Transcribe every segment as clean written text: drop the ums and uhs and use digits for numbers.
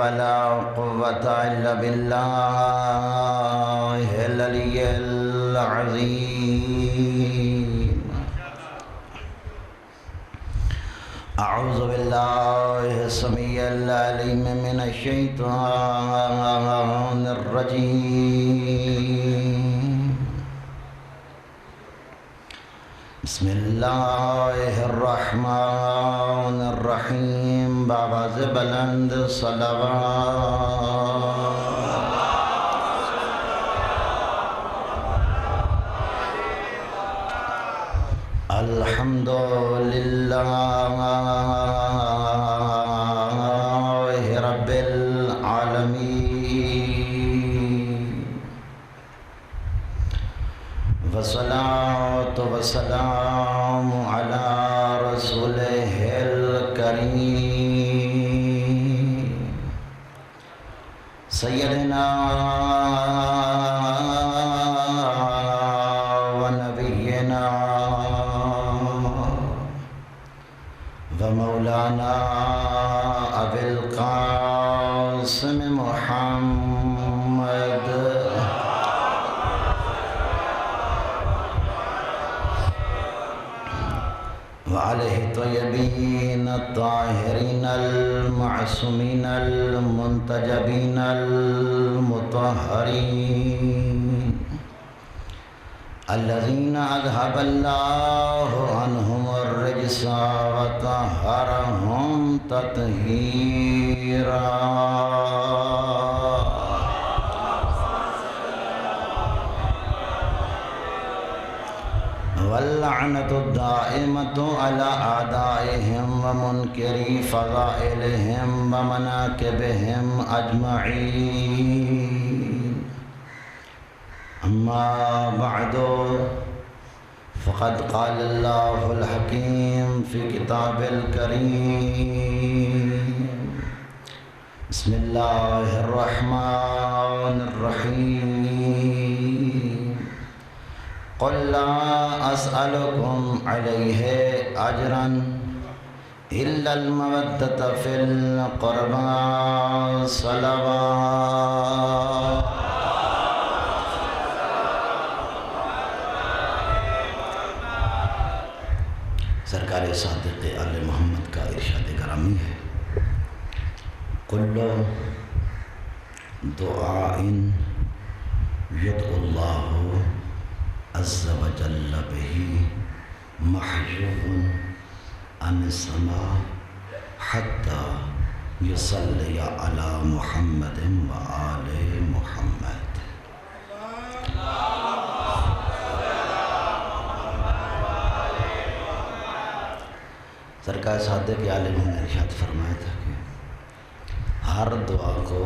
ولا قوة إلا بالله العلي العظيم. أعوذ بالله السميع العليم من الشيطان الرجيم. بسم الله الرحمن الرحیم. بآواز بلند صلوات. الحمد لله رب العالمين، والصلاة والسلام على رسوله الكريم سيدنا ونبينا ومولانا أبي القاسم محمد وعليه الطيبين الطاهرين المعصومين المنتجبين المطهرين الذين أذهب الله عنهم الرجس وطهرهم تطهيرا. واللعنة الدائمة على أعدائهم ومنكري فضائلهم ومناكبهم أجمعين. أما بعد، فقد قال الله الحكيم في كتاب الكريم. بسم الله الرحمن الرحيم. قل لا أسألكم عليه أجرا إلا المودة في القربى صلوات. سرکار صادق آل محمد کا ارشاد گرامی ہے، کل دعاء یدعو اللہ عز وجل به محجوب عن السماء حتى يصلي على محمد وآل محمد. سرکار صادق عالم نے ارشاد فرمایا تھا کہ ہر دعا کو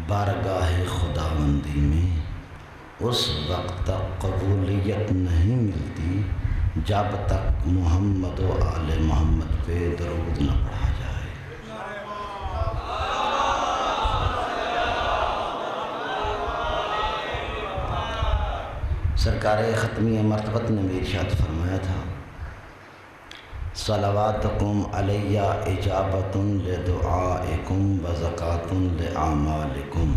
بارگاہ خداوندی میں اس وقت تک قبولیت نہیں ملتی جب تک محمد و آل محمد پہ درود نہ پڑھا جائے. سرکار ختمی مرتبت نے بھی ارشاد فرمایا تھا، صلواتکم علیہ اجابۃ لدعائکم وزکاۃ لأعمالکم.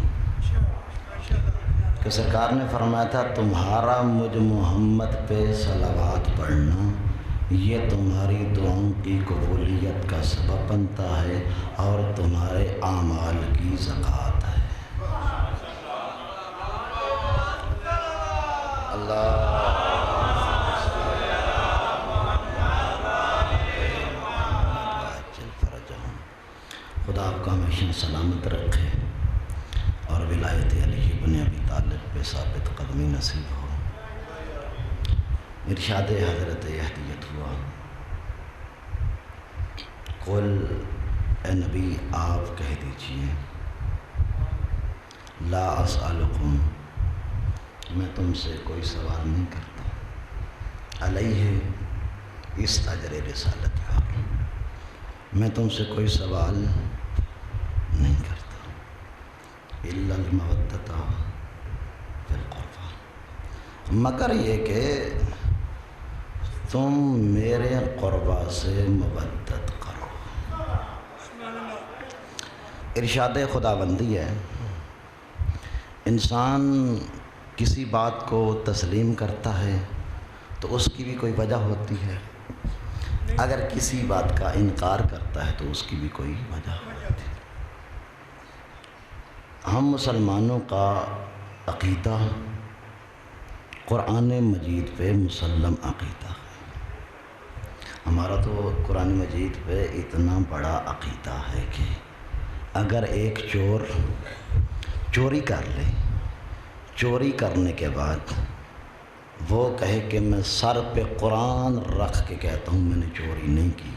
کہ سرکار نے فرمایا تھا تمہارا مجھ محمد پہ صلوات پڑھنا یہ تمہاری دعاؤں کی قبولیت کا سبب بنتا ہے اور تمہارے اعمال کی زکوٰۃ ہے. اللہ خدا آپ کا ہمیشہ سلامت رکھے اور ولایت علی بن ابی طالب پہ ثابت قدمی نصیب ہو. ارشاد حضرت ہدیت ہوا، قل اے نبی آپ کہہ دیجئے، لا اسألکم میں تم سے کوئی سوال نہیں کرتا، علیہ اس اجر رسالت کا میں تم سے کوئی سوال نہیں کرتا، الا المودۃ فی القربى، مگر یہ کہ تم میرے قربا سے مودت کرو. ارشاد خداوندی ہے، انسان کسی بات کو تسلیم کرتا ہے تو اس کی بھی کوئی وجہ ہوتی ہے، اگر کسی بات کا انکار کرتا ہے تو اس کی بھی کوئی وجہ ہوتی ہے۔ ہم مسلمانوں کا عقیدہ قرآن مجید پہ مسلم عقیدہ ہے۔ ہمارا تو قرآن مجید پہ اتنا بڑا عقیدہ ہے کہ اگر ایک چور چوری کر لے، چوری کرنے کے بعد وہ کہے کہ میں سر پہ قرآن رکھ کے کہتا ہوں میں نے چوری نہیں کی،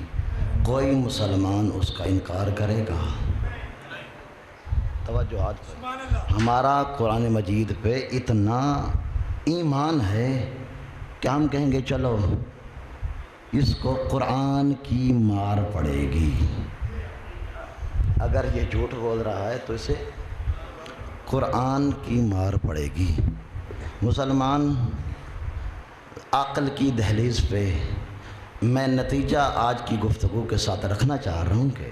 کوئی مسلمان اس کا انکار کرے گا؟ توجہات پر ہمارا قرآن مجید پہ اتنا ایمان ہے کہ ہم کہیں گے چلو اس کو قرآن کی مار پڑے گی، اگر یہ جھوٹ بول رہا ہے تو اسے قرآن کی مار پڑے گی۔ مسلمان عقل کی دہلیز پہ میں نتیجہ آج کی گفتگو کے ساتھ رکھنا چاہ رہا ہوں کہ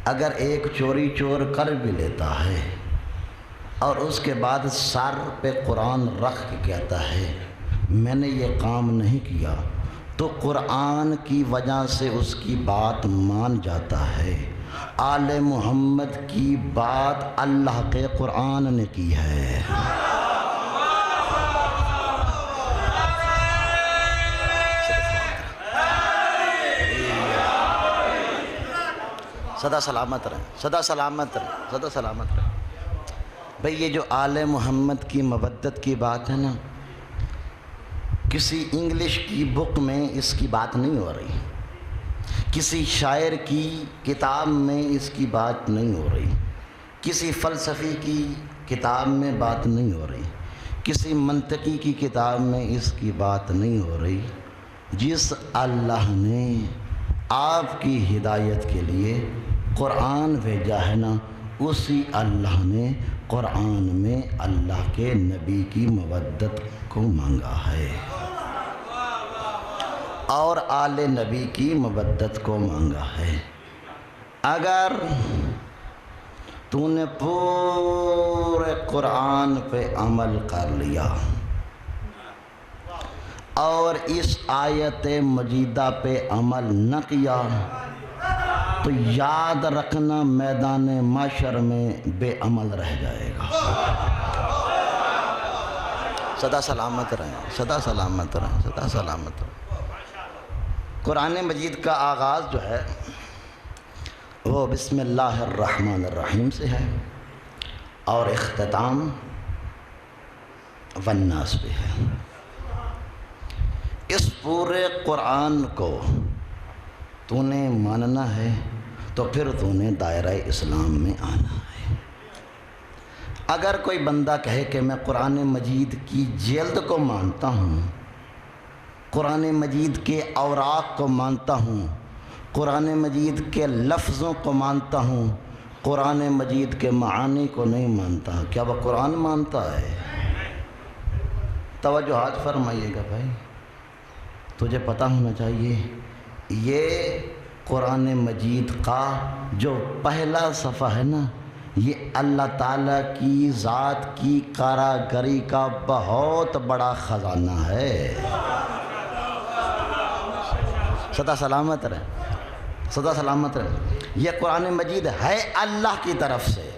اگر ایک چوری چور کر بھی لیتا ہے اور اس کے بعد سر پہ قرآن رکھ کے کہتا ہے میں نے یہ کام نہیں کیا، تو قرآن کی وجہ سے اس کی بات مان جاتا ہے۔ آل محمد کی بات اللہ کے قرآن نے کی ہے۔ سدا سلامت رہیں، سدا سلامت رہیں، سدا سلامت رہیں۔ بھئی یہ جو آل محمد کی مودت کی بات ہے نا، کسی انگلش کی بک میں اس کی بات نہیں ہو رہی، کسی شاعر کی کتاب میں اس کی بات نہیں ہو رہی، کسی فلسفی کی کتاب میں بات نہیں ہو رہی، کسی منطقی کی کتاب میں اس کی بات نہیں ہو رہی۔ جس اللہ نے آپ کی ہدایت کے لیے قرآن بھیجا ہے نا، اسی اللہ نے قرآن میں اللہ کے نبی کی مودت کو مانگا ہے اور آل نبی کی مودت کو مانگا ہے۔ اگر تو نے پورے قرآن پہ عمل کر لیا اور اس آیت مجیدہ پہ عمل نہ کیا تو یاد رکھنا میدان محشر میں بے عمل رہ جائے گا۔ سدا سلامت رہیں، سدا سلامت رہیں، سدا سلامت رہیں۔ قرآن مجید کا آغاز جو ہے وہ بسم اللہ الرحمن الرحیم سے ہے اور اختتام والناس پہ ہے۔ اس پورے قرآن کو تو نے ماننا ہے تو پھر تو نے دائرہ اسلام میں آنا ہے۔ اگر کوئی بندہ کہے کہ میں قرآن مجید کی جلد کو مانتا ہوں، قرآن مجید کے اوراق کو مانتا ہوں، قرآن مجید کے لفظوں کو مانتا ہوں، قرآن مجید کے معانی کو نہیں مانتا، کیا وہ قرآن مانتا ہے؟ توجہات فرمائیے گا بھائی، تجھے پتہ ہونا چاہیے یہ قرآن مجید کا جو پہلا صفحہ ہے نا، یہ اللہ تعالیٰ کی ذات کی کاراگری کا بہت بڑا خزانہ ہے۔ سدا سلامت رہے، سدا سلامت رہے۔ یہ قرآن مجید ہے اللہ کی طرف سے،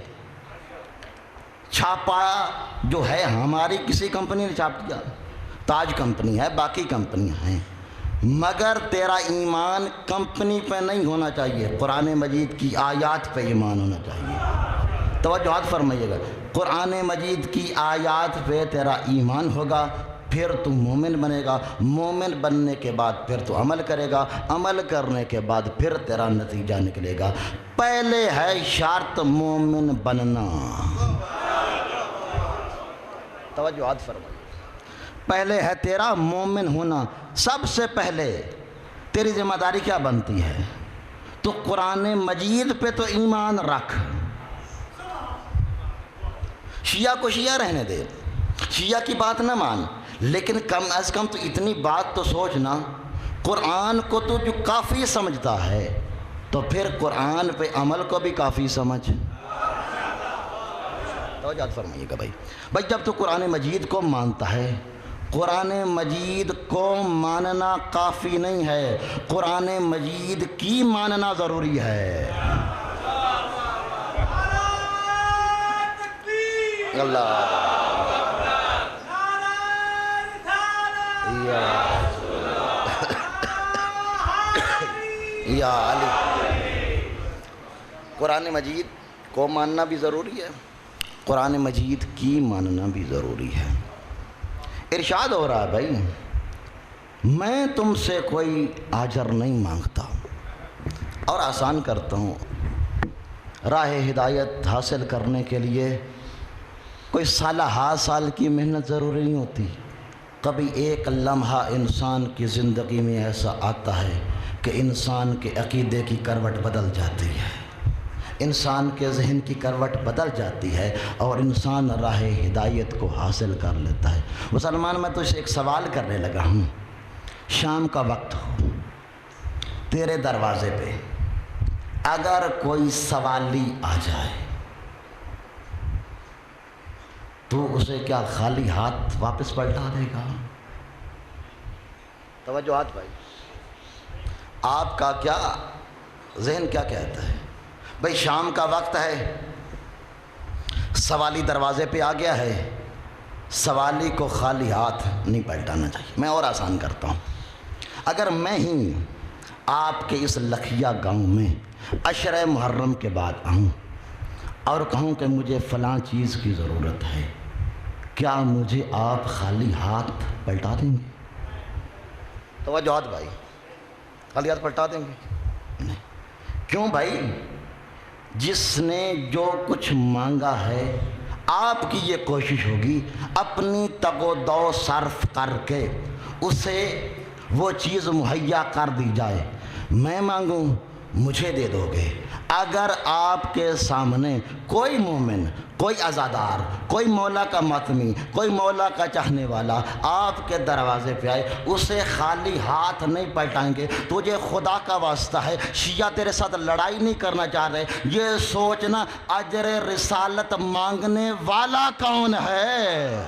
چھاپا جو ہے ہماری کسی کمپنی نے چھاپ دیا، تاج کمپنی ہے، باقی کمپنیاں ہیں، مگر تیرا ایمان کمپنی پہ نہیں ہونا چاہیے، قرآن مجید کی آیات پہ ایمان ہونا چاہیے۔ توجہات فرمائیے گا، قرآن مجید کی آیات پہ تیرا ایمان ہوگا، پھر تو مومن بنے گا، مومن بننے کے بعد پھر تو عمل کرے گا، عمل کرنے کے بعد پھر تیرا نتیجہ نکلے گا۔ پہلے ہے شرط مومن بننا۔ توجہات فرمائیے، پہلے ہے تیرا مومن ہونا۔ سب سے پہلے تیری ذمہ داری کیا بنتی ہے؟ تو قرآن مجید پہ تو ایمان رکھ، شیعہ کو شیعہ رہنے دے، شیعہ کی بات نہ مان، لیکن کم از کم تو اتنی بات تو سوچنا، قرآن کو تو جو کافی سمجھتا ہے تو پھر قرآن پہ عمل کو بھی کافی سمجھ. توجہ فرمائیے گا بھائی جب تو قرآن مجید کو مانتا ہے، قرآن مجید کو ماننا کافی نہیں ہے، قرآن مجید کی ماننا ضروری ہے. اللہ یا علی. قرآن مجید کو ماننا بھی ضروری ہے، قرآن مجید کی ماننا بھی ضروری ہے. ارشاد ہو رہا ہے بھائی میں تم سے کوئی اجر نہیں مانگتا اور آسان کرتا ہوں. راہ ہدایت حاصل کرنے کے لیے کوئی سالہ ہا سال کی محنت ضروری نہیں ہوتی. کبھی ایک لمحہ انسان کی زندگی میں ایسا آتا ہے کہ انسان کے عقیدے کی کروٹ بدل جاتی ہے، انسان کے ذہن کی کروٹ بدل جاتی ہے اور انسان راہ ہدایت کو حاصل کر لیتا ہے. مسلمان میں تو اسے ایک سوال کرنے لگا ہوں. شام کا وقت ہو، تیرے دروازے پہ اگر کوئی سوالی آ جائے تو اسے کیا خالی ہاتھ واپس پلٹا دے گا؟ توجہات بھائی، آپ کا کیا ذہن کیا کہتا ہے؟ بھئی شام کا وقت ہے، سوالی دروازے پہ آ گیا ہے، سوالی کو خالی ہاتھ نہیں پلٹانا چاہیے. میں اور آسان کرتا ہوں. اگر میں ہی آپ کے اس لکھیا گاؤں میں عشرہ محرم کے بعد آؤں اور کہوں کہ مجھے فلاں چیز کی ضرورت ہے، کیا مجھے آپ خالی ہاتھ پلٹا دیں گے؟ توجہات بھائی، خالی ہاتھ پلٹا دیں گے؟ نہیں. کیوں بھائی؟ جس نے جو کچھ مانگا ہے آپ کی یہ کوشش ہوگی اپنی تگ و دو صرف کر کے اسے وہ چیز مہیا کر دی جائے. میں مانگوں مجھے دے دو گے. اگر آپ کے سامنے کوئی مومن، کوئی عزادار، کوئی مولا کا ماتمی، کوئی مولا کا چاہنے والا آپ کے دروازے پہ آئے، اسے خالی ہاتھ نہیں پلٹائیں گے. تجھے خدا کا واسطہ ہے، شیعہ تیرے ساتھ لڑائی نہیں کرنا چاہ رہے. یہ سوچنا اجر رسالت مانگنے والا کون ہے.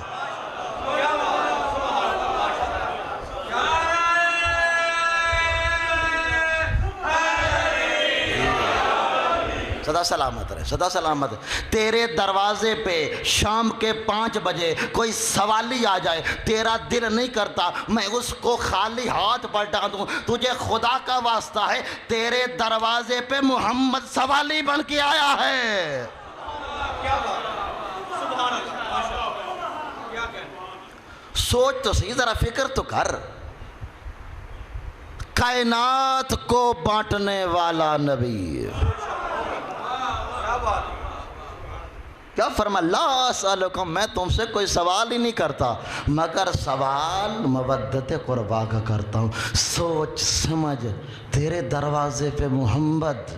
سدا سلامت رہے، سدا سلامت. تیرے دروازے پہ شام کے 5 بجے کوئی سوالی آ جائے، تیرا دل نہیں کرتا میں اس کو خالی ہاتھ پلٹا دوں. تجھے خدا کا واسطہ ہے، تیرے دروازے پہ محمد سوالی بن کے آیا ہے. سوچ تو صحیح، ذرا فکر تو کر. کائنات کو بانٹنے والا نبی کیا فرما؟ لا اسألکم، میں تم سے کوئی سوال ہی نہیں کرتا مگر سوال مودت قربا کا کرتا ہوں. سوچ سمجھ، تیرے دروازے پہ محمد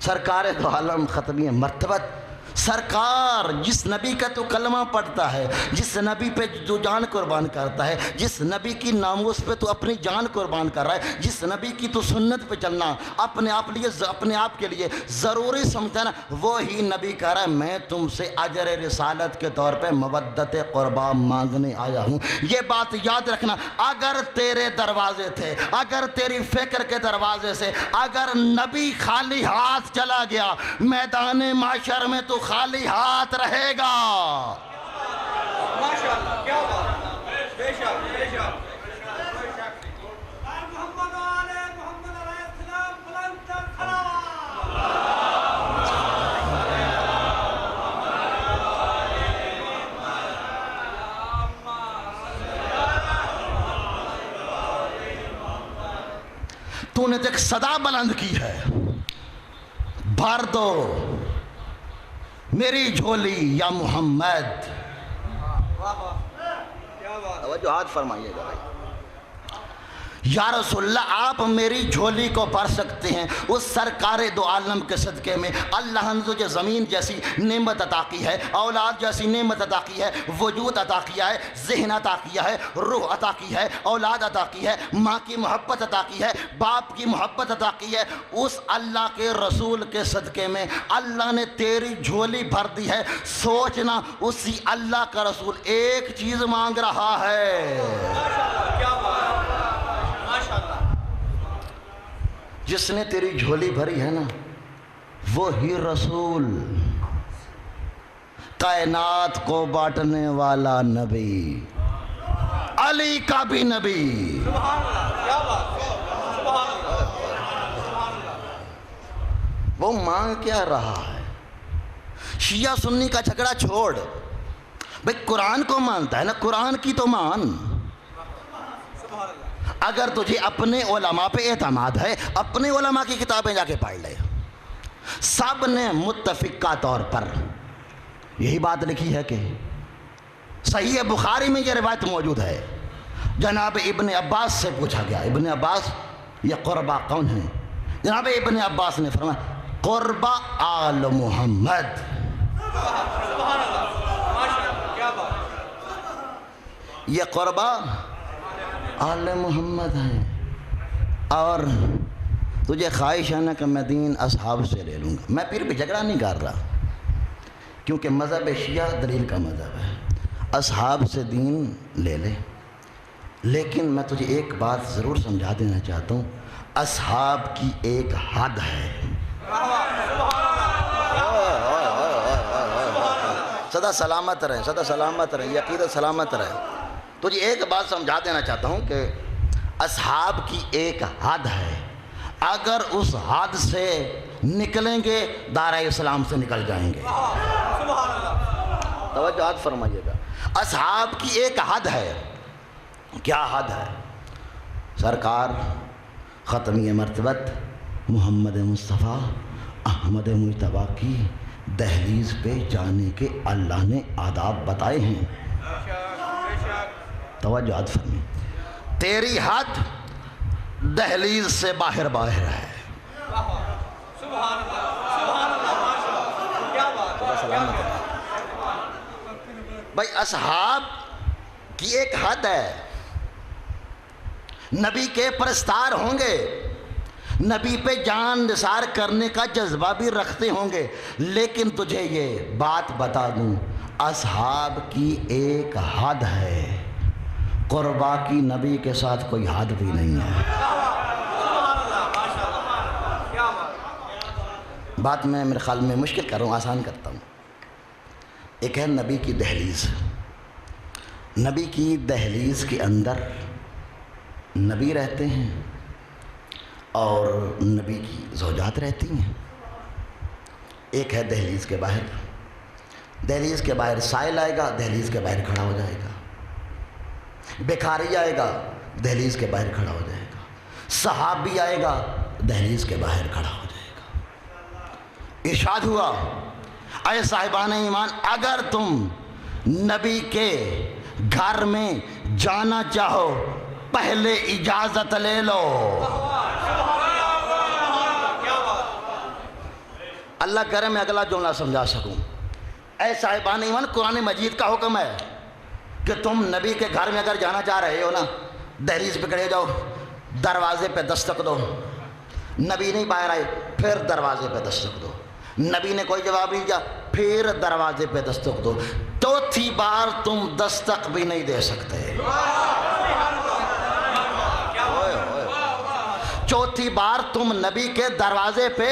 سرکار دو عالم ختمی مرتبت، سرکار جس نبی کا تو کلمہ پڑھتا ہے، جس نبی پہ تو جان قربان کرتا ہے، جس نبی کی ناموس پہ تو اپنی جان قربان کر رہا ہے، جس نبی کی تو سنت پہ چلنا اپنے آپ کے لیے ضروری سمجھتا ہے نا، وہی نبی کہہ رہا ہے میں تم سے اجر رسالت کے طور پہ مودت قربا مانگنے آیا ہوں. یہ بات یاد رکھنا، اگر تیرے دروازے تھے، اگر تیری فکر کے دروازے سے اگر نبی خالی ہاتھ چلا گیا، میدان معاشر میں تو خالی ہاتھ رہے گا. ماشاءاللہ، کیا بات ہے، بے شک بے شک. محمد علیہ السلام بلند کھڑا. تو نے تو ایک صدا بلند کی ہے، بھر دو میری جھولی یا محمد. توجہ ہاتھ فرمائیے گا بھائی. یا رسول اللہ آپ میری جھولی کو بھر سکتے ہیں، اس سرکار دو عالم کے صدقے میں اللہ نے تجھے زمین جیسی نعمت عطا کی ہے، اولاد جیسی نعمت عطا کی ہے، وجود عطا کیا ہے، ذہن عطا کیا ہے، روح عطا کی ہے، اولاد عطا کی ہے، ماں کی محبت عطا کی ہے، باپ کی محبت عطا کی ہے، اس اللہ کے رسول کے صدقے میں اللہ نے تیری جھولی بھر دی ہے۔ سوچنا اسی اللہ کا رسول ایک چیز مانگ رہا ہے، جس نے تیری جھولی بھری ہے نا وہی رسول، کائنات کو بانٹنے والا نبی، علی کا بھی نبی۔ وہ مانگ کیا رہا ہے؟ شیعہ سنی کا جھگڑا چھوڑ، بھئی قرآن کو مانتا ہے نا، قرآن کی تو مان۔ اگر تجھے اپنے علماء پہ اعتماد ہے اپنے علماء کی کتابیں جا کے پڑھ لے، سب نے متفقہ طور پر یہی بات لکھی ہے کہ صحیح بخاری میں یہ روایت موجود ہے، جناب ابن عباس سے پوچھا گیا، ابن عباس یہ قربا کون ہیں؟ جناب ابن عباس نے فرمایا قربا آل محمد۔ یہ قربا آل محمد ہیں، اور تجھے خواہش ہے نا کہ میں دین اصحاب سے لے لوں گا۔ میں پھر بھی جھگڑا نہیں کر رہا، کیونکہ مذہب شیعہ دلیل کا مذہب ہے، اصحاب سے دین لے لے، لیکن میں تجھے ایک بات ضرور سمجھا دینا چاہتا ہوں، اصحاب کی ایک حد ہے۔ سدا سلامت رہے، سدا سلامت رہے، یہ عقیدت سلامت رہے۔ تجھے ایک بات سمجھا دینا چاہتا ہوں کہ اصحاب کی ایک حد ہے، اگر اس حد سے نکلیں گے دائرہ اسلام سے نکل جائیں گے۔ توجہ فرمائیے گا، اصحاب کی ایک حد ہے۔ کیا حد ہے؟ سرکار ختمی مرتبت محمد مصطفیٰ احمد مجتبیٰ کی دہلیز پہ جانے کے اللہ نے آداب بتائے ہیں۔ توجہ فرمائیے، تیری حد دہلیز سے باہر باہر ہے۔ بھائی اصحاب کی ایک حد ہے، نبی کے پرستار ہوں گے، نبی پہ جان نثار کرنے کا جذبہ بھی رکھتے ہوں گے، لیکن تجھے یہ بات بتا دوں اصحاب کی ایک حد ہے، قربا کی نبی کے ساتھ کوئی حد بھی نہیں ہے۔ بات میں میرے خیال میں مشکل کر رہا ہوں، آسان کرتا ہوں۔ ایک ہے نبی کی دہلیز، نبی کی دہلیز کے اندر نبی رہتے ہیں اور نبی کی زوجات رہتی ہیں۔ ایک ہے دہلیز کے باہر، دہلیز کے باہر سائل آئے گا، دہلیز کے باہر کھڑا ہو جائے گا، بھکاری آئے گا، دہلیز کے باہر کھڑا ہو جائے گا، صحابی آئے گا، دہلیز کے باہر کھڑا ہو جائے گا۔ ارشاد ہوا اے صاحبان ایمان، اگر تم نبی کے گھر میں جانا چاہو پہلے اجازت لے لو۔ اللہ کرے میں اگلا جملہ سمجھا سکوں۔ اے صاحبان ایمان، قرآن مجید کا حکم ہے کہ تم نبی کے گھر میں اگر جانا چاہ رہے ہو نا، دہلیز پہ کھڑے جاؤ، دروازے پہ دستک دو۔ نبی نہیں باہر آئے، پھر دروازے پہ دستک دو۔ نبی نے کوئی جواب نہیں دیا، پھر دروازے پہ دستک دو۔ چوتھی بار تم دستک بھی نہیں دے سکتے، چوتھی بار تم نبی کے دروازے پہ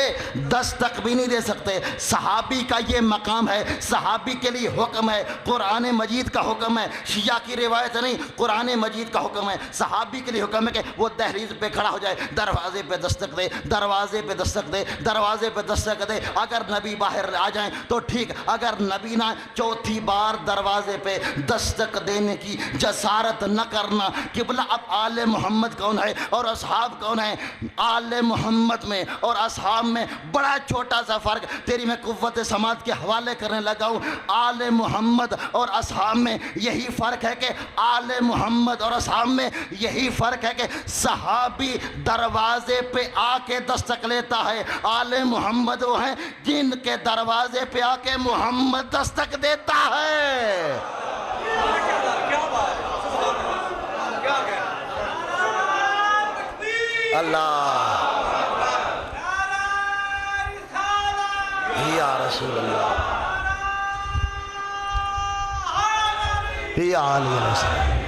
دستک بھی نہیں دے سکتے۔ صحابی کا یہ مقام ہے، صحابی کے لیے حکم ہے، قرآن مجید کا حکم ہے، شیعہ کی روایت نہیں، قرآن مجید کا حکم ہے۔ صحابی کے لیے حکم ہے کہ وہ دہلیز پہ کھڑا ہو جائے، دروازے پہ دستک دے، دروازے پہ دستک دے، دروازے پہ دستک دے۔ اگر نبی باہر آ جائیں تو ٹھیک، اگر نبی نہ، چوتھی بار دروازے پہ دستک دینے کی جسارت نہ کرنا۔ قبلہ اب آل محمد کون ہے اور اصحاب کون ہیں؟ آل محمد میں اور اصحاب میں بڑا چھوٹا سا فرق تیری میں قوت سماعت کے حوالے کرنے لگا ہوں. آل محمد اور اصحاب میں یہی فرق ہے کہ آل محمد اور اصحاب میں یہی فرق ہے کہ صحابی دروازے پہ آ کے دستک لیتا ہے. آل محمد وہ ہیں جن کے دروازے پہ آ کے محمد دستک دیتا ہے. اللہ یا رسول اللہ یا علیہ وسلم.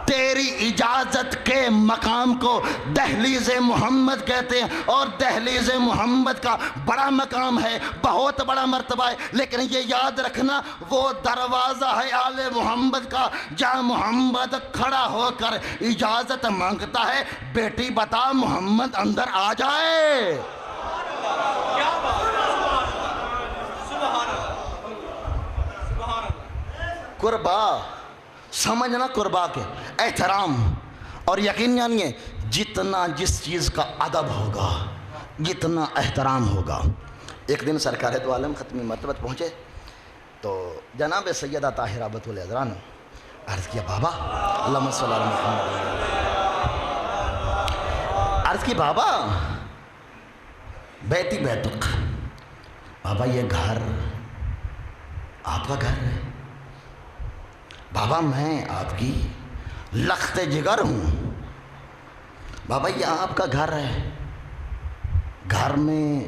تیری اجازت کے مقام کو دہلیز محمد کہتے ہیں اور دہلیز محمد کا بڑا مقام ہے, بہت بڑا مرتبہ ہے. لیکن یہ یاد رکھنا وہ دروازہ ہے آل محمد کا جہاں محمد کھڑا ہو کر اجازت مانگتا ہے, بیٹی بتا محمد اندر آ جائے. قربا سمجھنا, قربا کے احترام اور یقین جانیے جتنا جس چیز کا ادب ہوگا جتنا احترام ہوگا. ایک دن سرکار دو عالم ختمی مرتبت پہنچے تو جناب سیدہ طاہرہ بتول حضرا نے عرض کیا بابا اللہم صلی اللہ علیہ محمد, عرض کی بابا بیتی بیتک, بابا یہ گھر آپ کا گھر ہے. بابا میں آپ کی لخت جگر ہوں. بابا یہ آپ کا گھر ہے, گھر میں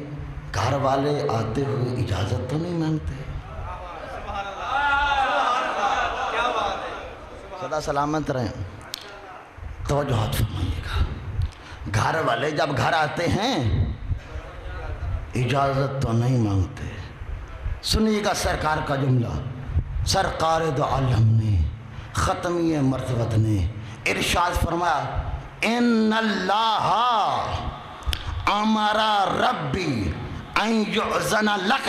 گھر والے آتے ہوئے اجازت تو نہیں مانگتے؟ سدا سلامت رہیں, توجہ فرمائیے گا. گھر والے جب گھر آتے ہیں اجازت تو نہیں مانگتے. سنیے گا سرکار کا جملہ. سرکار دو عالم نے ختمی مرتبت نے ارشاد فرمایا ان اللہ امر ربی ان یؤذن لک.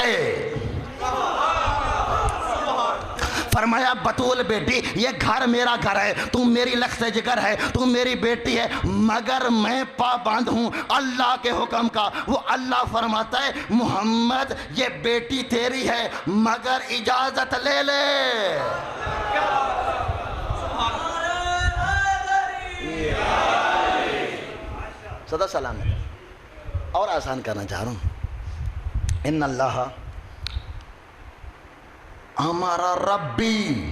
فرمایا بطول بیٹی یہ گھر میرا گھر ہے, تم میری لخت جگر ہے, تم میری بیٹی ہے, مگر میں پابند ہوں اللہ کے حکم کا. وہ اللہ فرماتا ہے محمد یہ بیٹی تیری ہے مگر اجازت لے لے. صدا سلامت. اور آسان کرنا چاہ رہا ہوں. ان اللہ ہمارا ربی,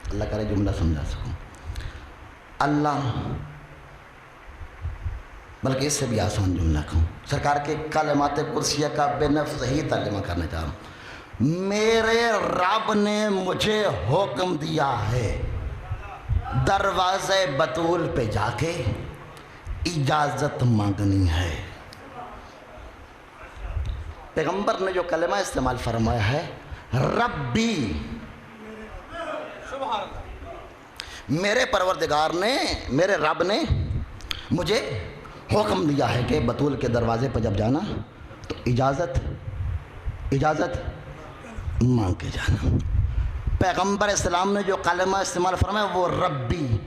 اللہ کرے جملہ سمجھا سکوں. اللہ, بلکہ اس سے بھی آسان جملہ کہوں, سرکار کے کلمات قدسیہ کا بے نفس ہی ترجمہ کرنا چاہ رہا ہوں. میرے رب نے مجھے حکم دیا ہے دروازے بطول پہ جا کے اجازت مانگنی ہے. پیغمبر نے جو کلمہ استعمال فرمایا ہے ربی, میرے پروردگار نے, میرے رب نے مجھے حکم دیا ہے کہ بطول کے دروازے پر جب جانا تو اجازت مانگ کے جانا. پیغمبر اسلام نے جو کلمہ استعمال فرمایا وہ ربی,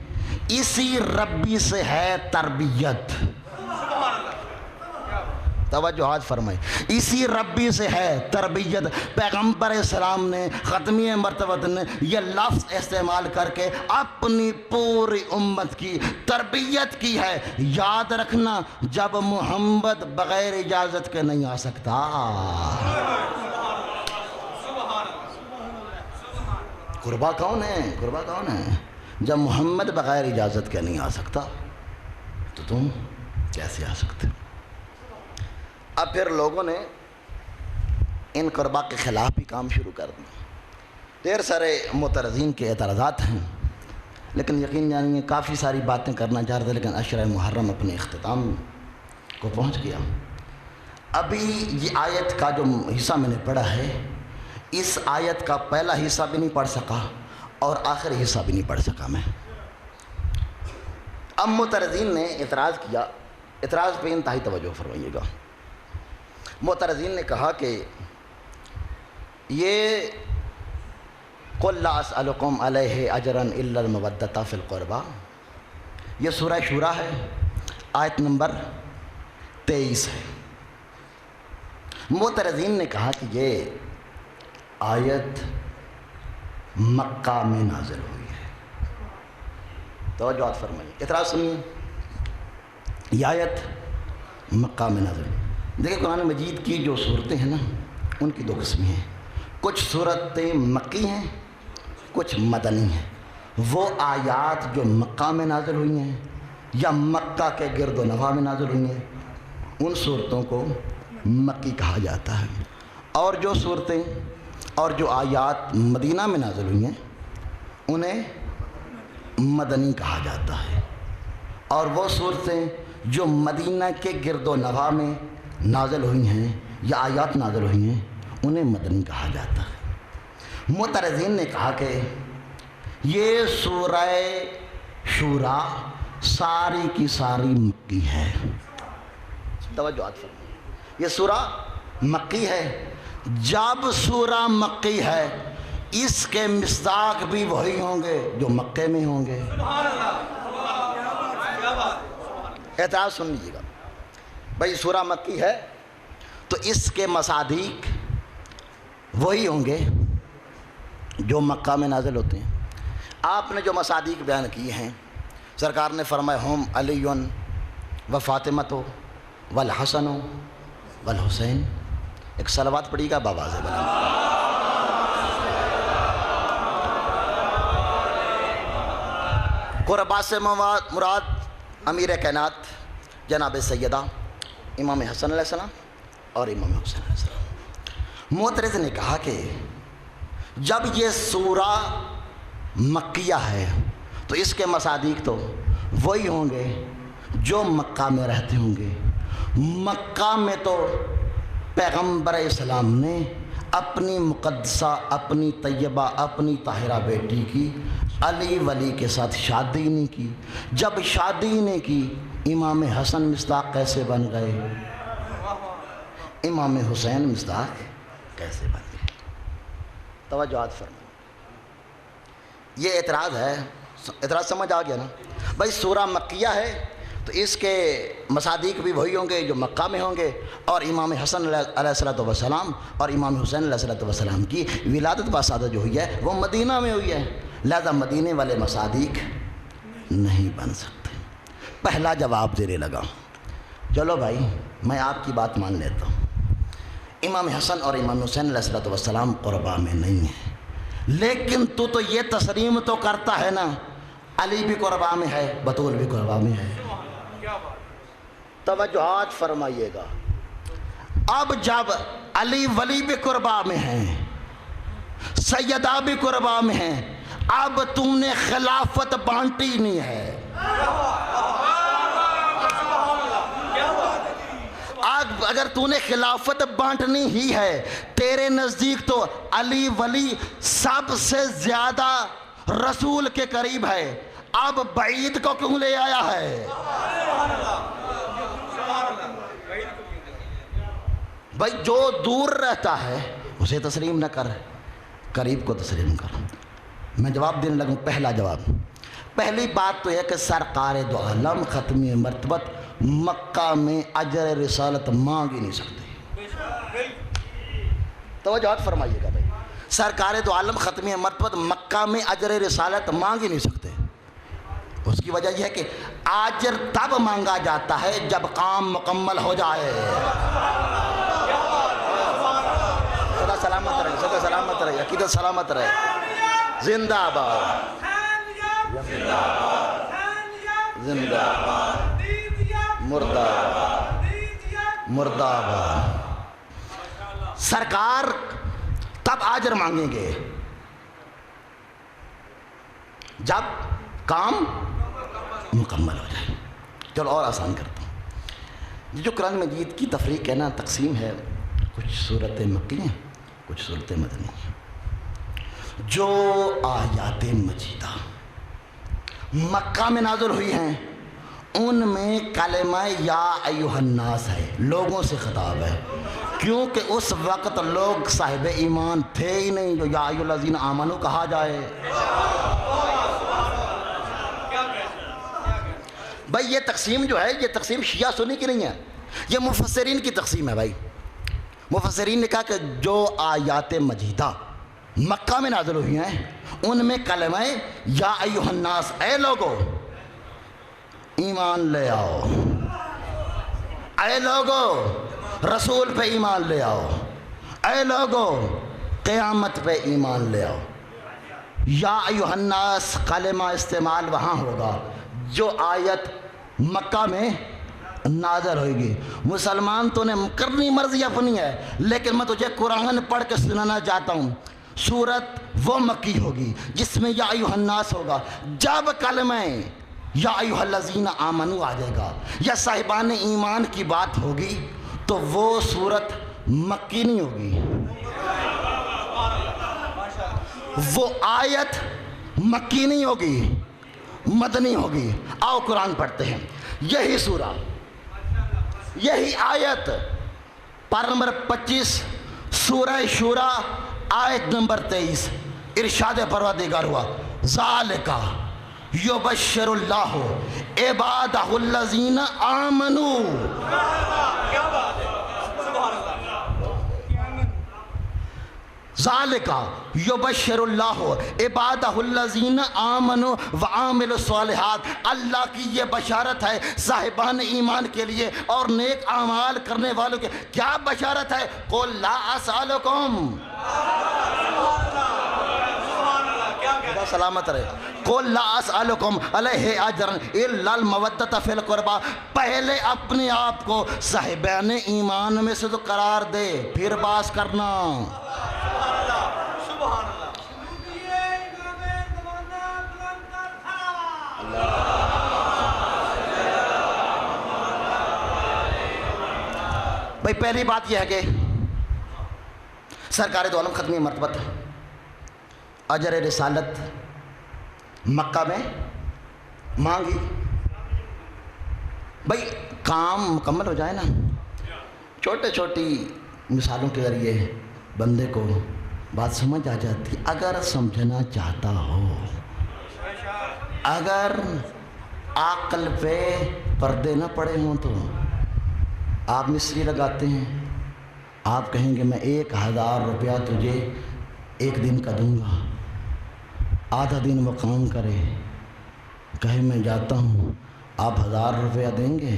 اسی ربی سے ہے تربیت. توجہات فرمائے, اسی ربی سے ہے تربیت. پیغمبر اسلام نے ختمی مرتبت نے یہ لفظ استعمال کر کے اپنی پوری امت کی تربیت کی ہے. یاد رکھنا جب محمد بغیر اجازت کے نہیں آ سکتا. قربا کون ہے, قربا کون ہے؟ جب محمد بغیر اجازت کے نہیں آ سکتا تو تم کیسے آ سکتے؟ اب پھر لوگوں نے ان قربا کے خلاف بھی کام شروع کر دیا. ڈھیر سارے معترضین کے اعتراضات ہیں, لیکن یقین جانیے کافی ساری باتیں کرنا چاہ رہے تھے, لیکن عشرہ محرم اپنے اختتام کو پہنچ گیا. ابھی یہ آیت کا جو حصہ میں نے پڑھا ہے, اس آیت کا پہلا حصہ بھی نہیں پڑھ سکا اور آخری حصہ بھی نہیں پڑھ سکا میں. اب معترضین نے اعتراض کیا, اعتراض پہ انتہائی توجہ فرمائیے گا. معترضین نے کہا کہ یہ قُلْ لَا أَسْأَلُكُمْ عَلَيْهِ أَجْرًا إِلَّا الْمَوَدَّةَ فِي الْقُرْبَى, یہ سورہ شورا ہے، آیت نمبر 23 ہے۔ معترضین نے کہا کہ یہ آیت مکہ میں نازل ہوئی ہے۔ توجہ فرمائیے، اعتراض سنیے، یہ آیت مکہ میں نازل ہوئی۔ دیکھیں قرآن مجید کی جو صورتیں ہیں نا، ان کی دو قسمیں ہیں، کچھ صورتیں مکی ہیں، کچھ مدنی ہیں۔ وہ آیات جو مکہ میں نازل ہوئی ہیں یا مکہ کے گرد و نواح میں نازل ہوئی ہیں، ان صورتوں کو مکی کہا جاتا ہے، اور جو صورتیں اور جو آیات مدینہ میں نازل ہوئی ہیں انہیں مدنی کہا جاتا ہے، اور وہ صورتیں جو مدینہ کے گرد و نواح میں نازل ہوئی ہیں یا آیات نازل ہوئی ہیں انہیں مدنی کہا جاتا ہے۔ معترضین نے کہا کہ یہ سورہ شورا ساری کی ساری مکی ہے۔ توجہ فرمائیے، یہ سورہ مکی ہے۔ جب سورہ مکی ہے اس کے مصداق بھی وہی ہوں گے جو مکے میں ہوں گے۔ اعتراض سن لیجیے گا، بھائی سورہ مکی ہے تو اس کے مصادیق وہی ہوں گے جو مکہ میں نازل ہوتے ہیں۔ آپ نے جو مصادیق بیان کیے ہیں، سرکار نے فرمایا ہم علی و فاطمۃ والحسن والحسین۔ ایک صلوات پڑھی گا باواز بلند۔ قربا سے مراد امیر کائنات جناب سیدہ امام حسن علیہ السلام اور امام حسین علیہ السلام۔ معترض نے کہا کہ جب یہ سورہ مکیہ ہے تو اس کے مصادیق تو وہی ہوں گے جو مکہ میں رہتے ہوں گے۔ مکہ میں تو پیغمبر اسلام نے اپنی مقدسہ، اپنی طیبہ، اپنی طاہرہ بیٹی کی علی ولی کے ساتھ شادی نہیں کی۔ جب شادی نہیں کی امام حسن مصداق کیسے بن گئے؟ امام حسین مصداق کیسے بن گئے؟ توجہات فرمائیں، یہ اعتراض ہے۔ اعتراض سمجھ آ گیا نا؟ بھائی سورہ مکیہ ہے تو اس کے مصادیق بھی وہی ہوں گے جو مکہ میں ہوں گے، اور امام حسن علیہ السلام اور امام حسین علیہ السلام کی ولادت باسادہ جو ہوئی ہے وہ مدینہ میں ہوئی ہے، لہذا مدینے والے مصادیق نہیں بن سکتے۔ پہلا جواب دینے لگا، چلو بھائی میں آپ کی بات مان لیتا ہوں، امام حسن اور امام حسین علیہ السلام قربا میں نہیں ہیں، لیکن تو یہ تسلیم تو کرتا ہے نا علی بھی قربا میں ہے، بطول بھی قربا میں ہے۔ توجہات فرمائیے گا، اب جب علی ولی بھی قربا میں ہیں، سیدہ بھی قربا میں ہیں، اب تم نے خلافت بانٹی نہیں ہے۔ اگر تو نے خلافت بانٹنی ہی ہے، تیرے نزدیک تو علی ولی سب سے زیادہ رسول کے قریب ہے، اب بعید کو کیوں لے آیا ہے؟ بھائی جو دور رہتا ہے اسے تسلیم نہ کر، قریب کو تسلیم کر۔ میں جواب دینے لگوں، پہلا جواب، پہلی بات تو ہے کہ سرکار دو عالم ختمی مرتبت مکہ میں اجر رسالت مانگ ہی نہیں سکتے۔ توجہات فرمائیے گا بھائی، سرکار دو عالم ختمی مرتبت مکہ میں اجر رسالت مانگ ہی نہیں سکتے۔ اس کی وجہ یہ ہے کہ اجر تب مانگا جاتا ہے جب کام مکمل ہو جائے۔ خدا سلامت رہے، خدا سلامت رہے، عقیدت سلامت رہے، زندہ باد، زندہ باد، مردہ باد، مردہ باد۔ سرکار تب اجر مانگیں گے جب کام مکمل ہو جائے۔ چلو اور آسان کرتا ہوں، جو قرآن مجید کی تفریق ہے نا، تقسیم ہے، کچھ صورتیں مکی ہیں، کچھ صورتیں مدنی ہیں۔ جو آیات مجیدہ مکہ میں نازل ہوئی ہیں ان میں کلمہ یا ایھا الناس ہے، لوگوں سے خطاب ہے، کیونکہ اس وقت لوگ صاحب ایمان تھے ہی نہیں جو یا ایھا الذین آمنوا کہا جائے۔ بھائی یہ تقسیم جو ہے یہ تقسیم شیعہ سنی کی نہیں ہے، یہ مفسرین کی تقسیم ہے۔ بھائی مفسرین نے کہا کہ جو آیات مجیدہ مکہ میں نازل ہوئی ہیں ان میں کلمہ یا ایھا الناس، اے لوگو ایمان لے آؤ، اے لوگو رسول پہ ایمان لے آؤ، اے لوگو قیامت پہ ایمان لے آؤ۔ یا ایھا الناس کلمہ استعمال وہاں ہوگا جو آیت مکہ میں نازل ہوئے گی۔ مسلمان تو نے کرنی مرضی اپنی ہے، لیکن میں تجھے قرآن پڑھ کے سنانا چاہتا ہوں۔ سورت وہ مکی ہوگی جس میں یا ایھا الناس ہوگا، جب کلمہ یا ایھا الذین آمنوا آ جائے گا یا صاحبان ایمان کی بات ہوگی تو وہ سورت مکی نہیں ہوگی، وہ آیت مکی نہیں ہوگی، مدنی ہوگی۔ آؤ قرآن پڑھتے ہیں۔ یہی سورہ، یہی آیت پارہ نمبر 25 سورہ شورى آیت نمبر 23، ارشاد پروردگار ہوا ذالک یبشر اللہ عبادہ الذین آمنوا۔ ذالک یبشر اللہ عبادہ الذین آمنوا وعاملوا الصالحات، اللہ کی یہ بشارت ہے صاحبان ایمان کے لیے اور نیک اعمال کرنے والوں کے۔ کیا بشارت ہے؟ قل لا اسألکم، خدا سلامت رہے، قل لا اسألکم علیہ اجرا الا المودۃ فی القربى، پہلے اپنے آپ کو صاحبان ایمان میں سے تو قرار دے پھر باس کرنا۔ بھائی پہلی بات یہ ہے کہ سرکار دو عالم ختمی مرتبت اجر رسالت مکہ میں مانگی۔ بھائی کام مکمل ہو جائے نا، چھوٹے چھوٹی مثالوں کے ذریعے بندے کو بات سمجھ آ جاتی۔ اگر سمجھنا چاہتا ہو، اگر عقل پہ پردے نہ پڑے ہوں تو آپ مصری لگاتے ہیں، آپ کہیں گے میں 1000 روپیہ تجھے ایک دن کا دوں گا، آدھا دن وہ کام کرے، کہے میں جاتا ہوں، آپ 1000 روپیہ دیں گے؟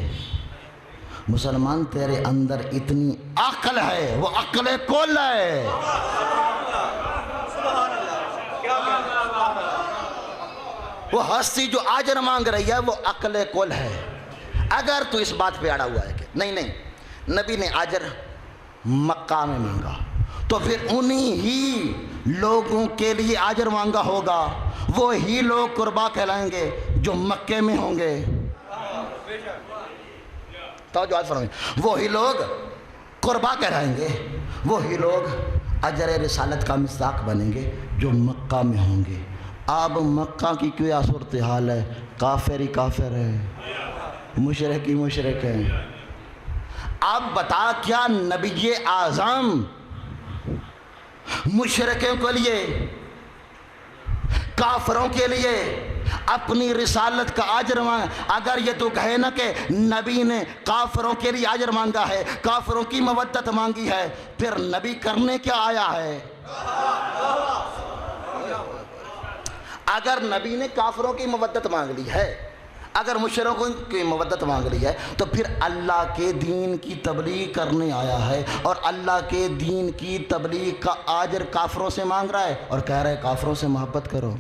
مسلمان تیرے اندر اتنی عقل ہے، وہ عقل کل ہے۔ وہ ہستی جو آجر مانگ رہی ہے وہ عقل کل ہے۔ اگر تو اس بات پہ اڑا ہوا ہے کہ نہیں نبی نے آجر مکہ میں مانگا تو پھر انہی ہی لوگوں کے لیے آجر مانگا ہوگا، وہی لوگ قربا کہلائیں گے جو مکے میں ہوں گے۔ توجہ فرمائیں، وہی لوگ قربا کہلائیں گے، وہی لوگ اجر رسالت کا مصداق بنیں گے جو مکہ میں ہوں گے۔ اب مکہ کی کیا صورتحال ہے؟ کافر ہی کافر ہے، مشرک ہی مشرک ہے۔ اب بتا کیا نبی اعظم مشرکوں کے لیے، کافروں کے لیے اپنی رسالت کا اجر مانگا؟ اگر یہ تو کہے نا کہ نبی نے کافروں کے لیے اجر مانگا ہے، کافروں کی مودت مانگی ہے، پھر نبی کرنے کیا آیا ہے؟ اگر نبی نے کافروں کی مودت مانگ لی ہے، اگر مشرکوں کی مودت مانگ لی ہے، تو پھر اللہ کے دین کی تبلیغ کرنے آیا ہے، اور اللہ کے دین کی تبلیغ کا اجر کافروں سے مانگ رہا ہے اور کہہ رہا ہے کافروں سے محبت کرو۔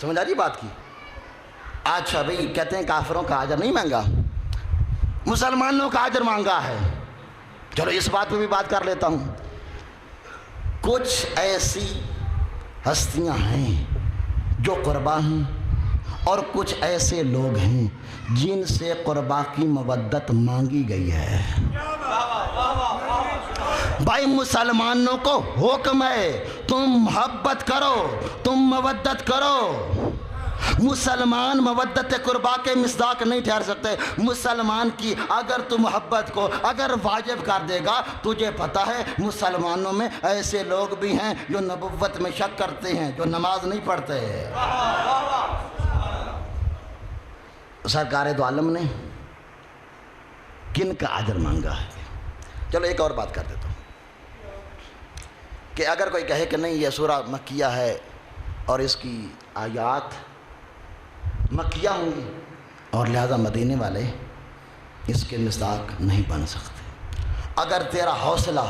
سمجھ آ رہی بات کی؟ اچھا بھئی کہتے ہیں کافروں کا اجر نہیں مانگا، مسلمانوں کا اجر مانگا ہے۔ چلو اس بات پہ بھی بات کر لیتا ہوں۔ کچھ ایسی ہستیاں ہیں جو قربا ہیں، اور کچھ ایسے لوگ ہیں جن سے قربا کی مودت مانگی گئی ہے۔ بھائی مسلمانوں کو حکم ہے تم محبت کرو، تم مودت کرو، مسلمان مودت قربا کے مصداق نہیں ٹھہر سکتے۔ مسلمان کی اگر تو محبت کو اگر واجب کر دے گا، تجھے پتہ ہے مسلمانوں میں ایسے لوگ بھی ہیں جو نبوت میں شک کرتے ہیں، جو نماز نہیں پڑھتے۔ سرکار دو عالم نے کن کا اجر مانگا ہے؟ چلو ایک اور بات کر دیتا ہوں کہ اگر کوئی کہے کہ نہیں یہ سورہ مکیہ ہے اور اس کی آیات مکیہ ہوں گی اور لہذا مدینے والے اس کے مصداق نہیں بن سکتے، اگر تیرا حوصلہ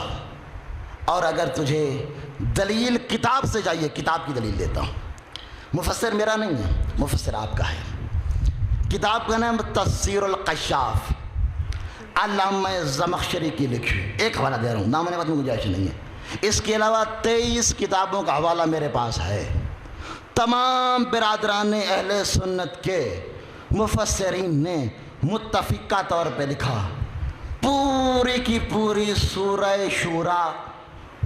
اور اگر تجھے دلیل کتاب سے چاہیے، کتاب کی دلیل دیتا ہوں۔ مفسر میرا نہیں ہے، مفسر آپ کا ہے۔ کتاب کا نام تفسیر الکشاف، علامہ زمخشری کی لکھی، ایک حوالہ دے رہا ہوں، نام میں گنجائش نہیں ہے۔ اس کے علاوہ 23 کتابوں کا حوالہ میرے پاس ہے۔ تمام برادران اہل سنت کے مفسرین نے متفقہ طور پہ لکھا پوری کی پوری سورہ شورا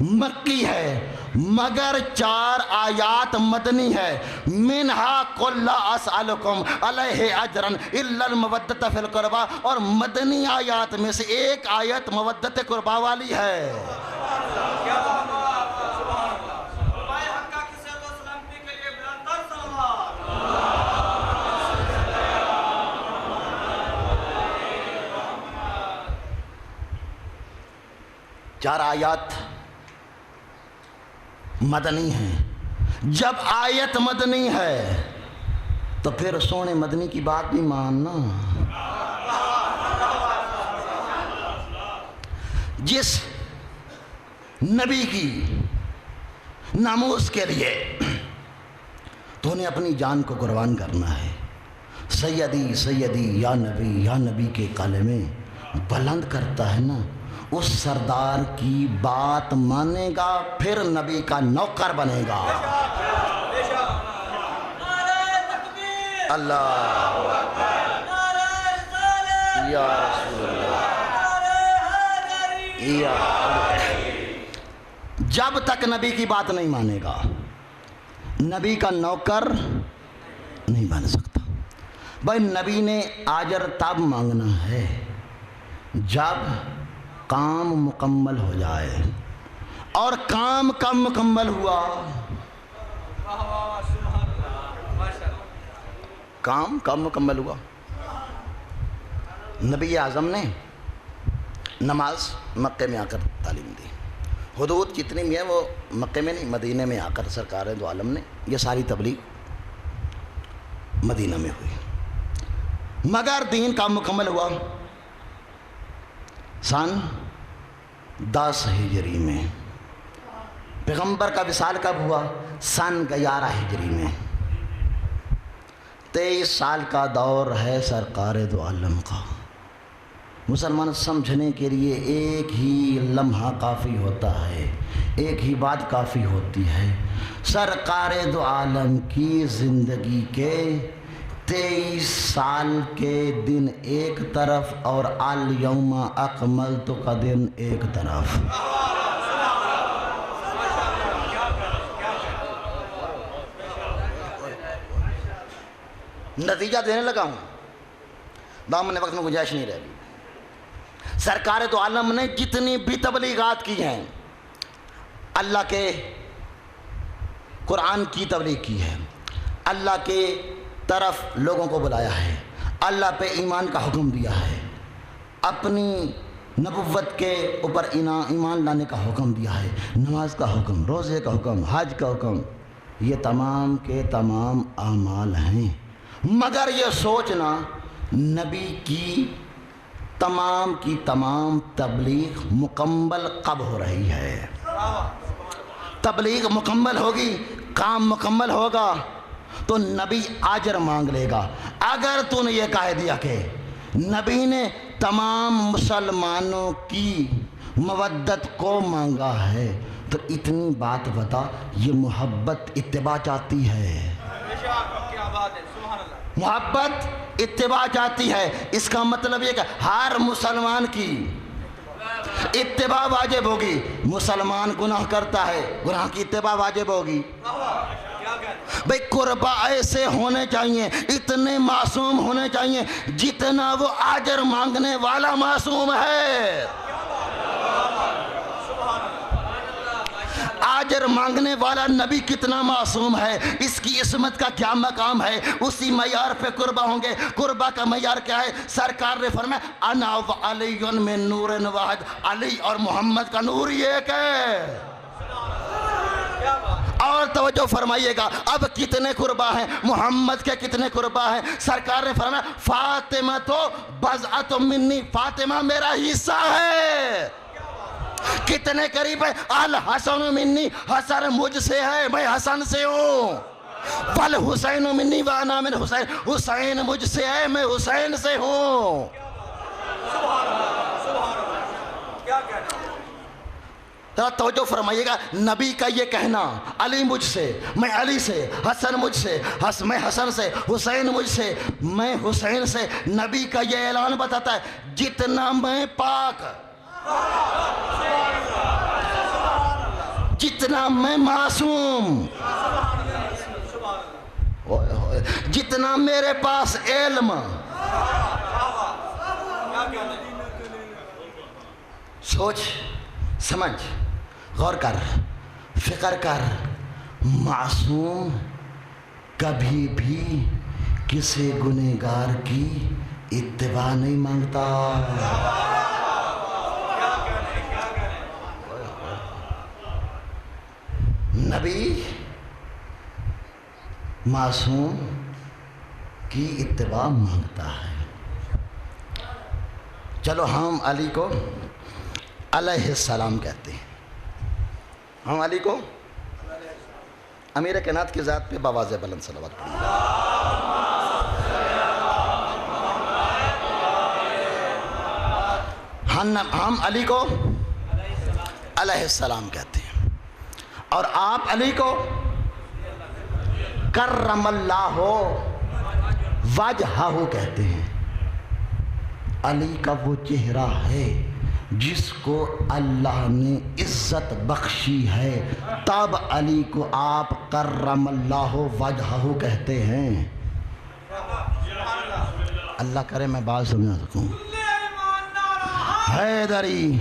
مکی ہے، مگر 4 آیات مدنی ہے۔ منہا قل لا اسألکم علیہ اجرا الا المودۃ فی القربا، اور مدنی آیات میں سے ایک آیت مودت قربا والی ہے۔ چار آیات مدنی ہیں۔ جب آیت مدنی ہے تو پھر سونے مدنی کی بات بھی ماننا۔ جس نبی کی ناموس کے لیے تو انہیں اپنی جان کو قربان کرنا ہے، سیدی سیدی یا نبی کے کلمے بلند کرتا ہے نا، اس سردار کی بات مانے گا، پھر نبی کا نوکر بنے گا۔ اللہ یا رسول اللہ، جب تک نبی کی بات نہیں مانے گا، نبی کا نوکر نہیں بن سکتا۔ بھائی نبی نے اجر تب مانگنا ہے جب کام مکمل ہو جائے، اور کام کب مکمل ہوا؟ کام کب مکمل ہوا؟ نبی اعظم نے نماز مکے میں آ کر تعلیم دی، حدود جتنی بھی ہیں وہ مکے میں نہیں مدینہ میں آ کر سرکار دو عالم نے یہ ساری تبلیغ مدینہ میں ہوئی، مگر دین کب مکمل ہوا؟ سن 10 ہجری میں۔ پیغمبر کا وصال کب ہوا؟ سن 11 ہجری میں۔ 23 سال کا دور ہے سرکار دو عالم کا۔ مسلمان سمجھنے کے لیے ایک ہی لمحہ کافی ہوتا ہے، ایک ہی بات کافی ہوتی ہے۔ سرکار دو عالم کی زندگی کے 23 سال کے دن ایک طرف اور الیوم اکملت کا دن ایک طرف۔ نتیجہ دینے لگا ہوں، دامن وقت میں گنجائش نہیں رہ گی۔ سرکار دو عالم نے جتنی بھی تبلیغات کی ہیں، اللہ کے قرآن کی تبلیغ کی ہے، اللہ کے طرف لوگوں کو بلایا ہے، اللہ پہ ایمان کا حکم دیا ہے، اپنی نبوت کے اوپر ایمان لانے کا حکم دیا ہے، نماز کا حکم، روزے کا حکم، حج کا حکم، یہ تمام کے تمام اعمال ہیں۔ مگر یہ سوچنا نبی کی تمام تبلیغ مکمل کب ہو رہی ہے؟ تبلیغ مکمل ہوگی، کام مکمل ہوگا تو نبی اجر مانگ لے گا۔ اگر تو نے یہ کہہ دیا کہ نبی نے تمام مسلمانوں کی مودت کو مانگا ہے تو اتنی بات بتا، یہ محبت اتباع چاہتی ہے، محبت اتباع چاہتی ہے۔ اس کا مطلب یہ کہ ہر مسلمان کی اتباع واجب ہوگی۔ مسلمان گناہ کرتا ہے، گناہ کی اتباع واجب ہوگی۔ بھئی قربا ایسے ہونے چاہیے، اتنے معصوم ہونے چاہیے جتنا وہ آجر مانگنے والا معصوم ہے۔ آجر مانگنے والا نبی کتنا معصوم ہے، اس کی عصمت کا کیا مقام ہے، اسی معیار پہ قربا ہوں گے۔ قربا کا معیار کیا ہے؟ سرکار نے فرمایا انا و علی من نور واحد، علی اور محمد کا نور ہی ایک ہے۔ اور توجہ فرمائیے گا، اب کتنے قربا ہیں؟ محمد کے کتنے قربا ہیں؟ سرکار نے فرمایا فاطمہ تو بضعۃ منی، فاطمہ میرا حصہ ہے۔ کتنے قریب ہے؟ الحسن منی، حسن مجھ سے ہے، میں حسن سے ہوں۔ والحسین منی وانا من حسین، حسین مجھ سے ہے، میں حسین سے ہوں۔ توجہ فرمائیے گا، نبی کا یہ کہنا علی مجھ سے، میں علی سے، حسن مجھ سے، میں حسن سے، حسین مجھ سے، میں حسین سے، نبی کا یہ اعلان بتاتا ہے جتنا میں پاک، جتنا میں معصوم، جتنا میرے پاس علم، سوچ سمجھ غور کر فکر کر، معصوم کبھی بھی کسی گنہگار کی اتباع نہیں مانگتا۔ نبی معصوم کی اتباع مانگتا ہے۔ چلو ہم علی کو علیہ السلام کہتے ہیں، ہم علی کو امیر کائنات کی ذات پہ بآواز بلند صلوات پڑھیں۔ ہم علی کو علیہ السلام کہتے ہیں، اور آپ علی کو کرم اللہ وجہہ کہتے ہیں۔ علی کا وہ چہرہ ہے جس کو اللہ نے عزت بخشی ہے، تب علی کو آپ کرم اللہ وجہہ کہتے ہیں۔ اللہ کرے میں بات سمجھا سکوں۔ حیدری،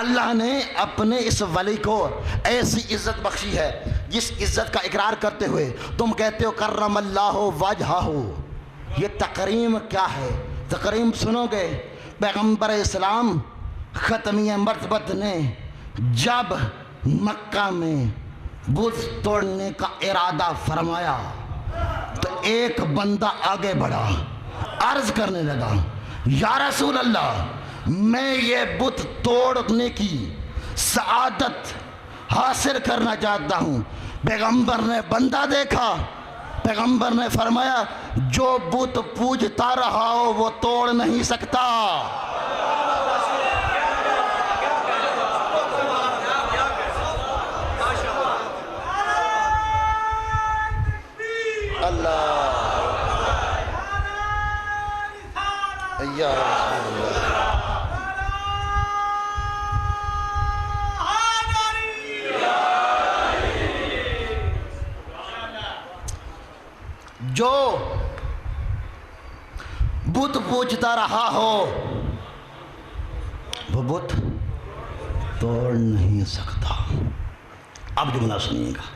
اللہ نے اپنے اس ولی کو ایسی عزت بخشی ہے جس عزت کا اقرار کرتے ہوئے تم کہتے ہو کرم اللہ وجہہ۔ یہ تکریم کیا ہے؟ تکریم سنو گے، پیغمبر اسلام ختمیہ مرتبت نے جب مکہ میں بت توڑنے کا ارادہ فرمایا تو ایک بندہ آگے بڑھا، عرض کرنے لگا یا رسول اللہ، میں یہ بت توڑنے کی سعادت حاصل کرنا چاہتا ہوں۔ پیغمبر نے بندہ دیکھا، پیغمبر نے فرمایا جو بت پوجتا رہا ہو وہ توڑ نہیں سکتا۔ اللہ یا رسول اللہ، جو بت پوجتا رہا ہو وہ بت توڑ نہیں سکتا۔ اب جملہ سنیے گا،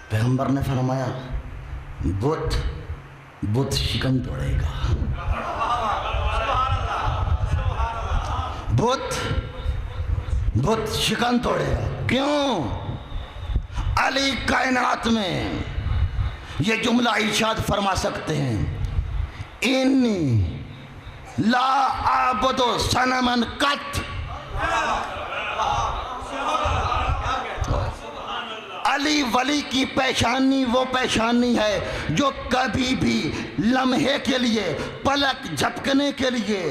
پیغمبر نے فرمایا بت شکن توڑے گا، بت شکن توڑے گا۔ کیوں؟ علی کائنات میں یہ جملہ ارشاد فرما سکتے ہیں انی لا اعبد صنما قط۔ علی ولی کی پیشانی وہ پیشانی ہے جو کبھی بھی لمحے کے لیے، پلک جھپکنے کے لیے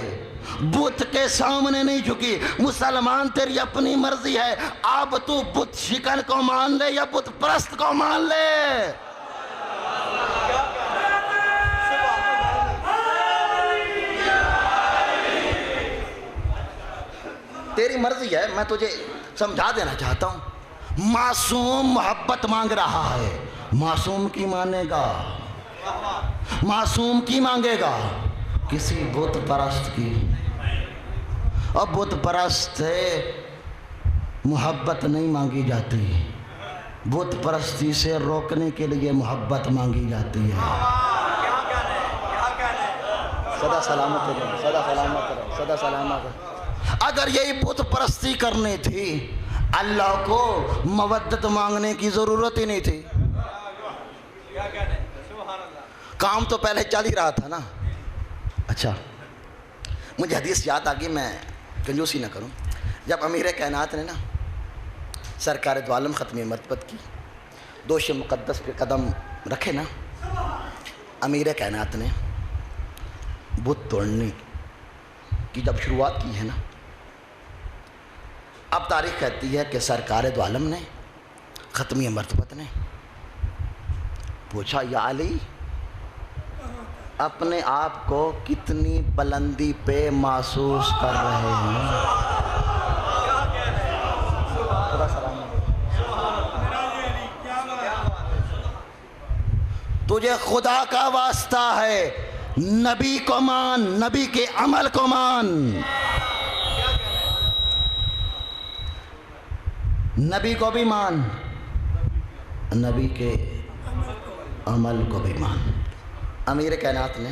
بت کے سامنے نہیں جھکی۔ مسلمان تیری اپنی مرضی ہے، اب تو بت شکن کو مان لے یا بت پرست کو مان لے، تیری مرضی ہے۔ میں تجھے سمجھا دینا چاہتا ہوں، معصوم محبت مانگ رہا ہے، معصوم کی مانے گا؟ معصوم کی مانگے گا؟ کسی بت پرست کی۔ اور بت پرست ہے، محبت نہیں مانگی جاتی، بت پرستی سے روکنے کے لیے محبت مانگی جاتی ہے۔ سدا سلامت رہو، سدا سلامت رہو، سدا سلامت رہو۔ اگر یہی بت پرستی کرنی تھی، اللہ کو مودت مانگنے کی ضرورت ہی نہیں تھی۔ کام تو پہلے چل ہی رہا تھا نا۔ اچھا، مجھے حدیث یاد آ گئی، میں کنجوسی نہ کروں۔ جب امیر کائنات نے نا سرکار دو عالم ختم مرتبت کی دوش مقدس پہ قدم رکھے نا، امیر کائنات نے بت توڑنے کی جب شروعات کی ہے نا، اب تاریخ کہتی ہے کہ سرکار دو عالم نے ختمی مرتبت نے پوچھا، یا علی اپنے آپ کو کتنی بلندی پہ محسوس کر رہے ہیں؟ تجھے خدا کا واسطہ ہے، نبی کو مان، نبی کے عمل کو مان، نبی کو بھی مان، نبی کے عمل کو بھی مان۔ امیر کائنات نے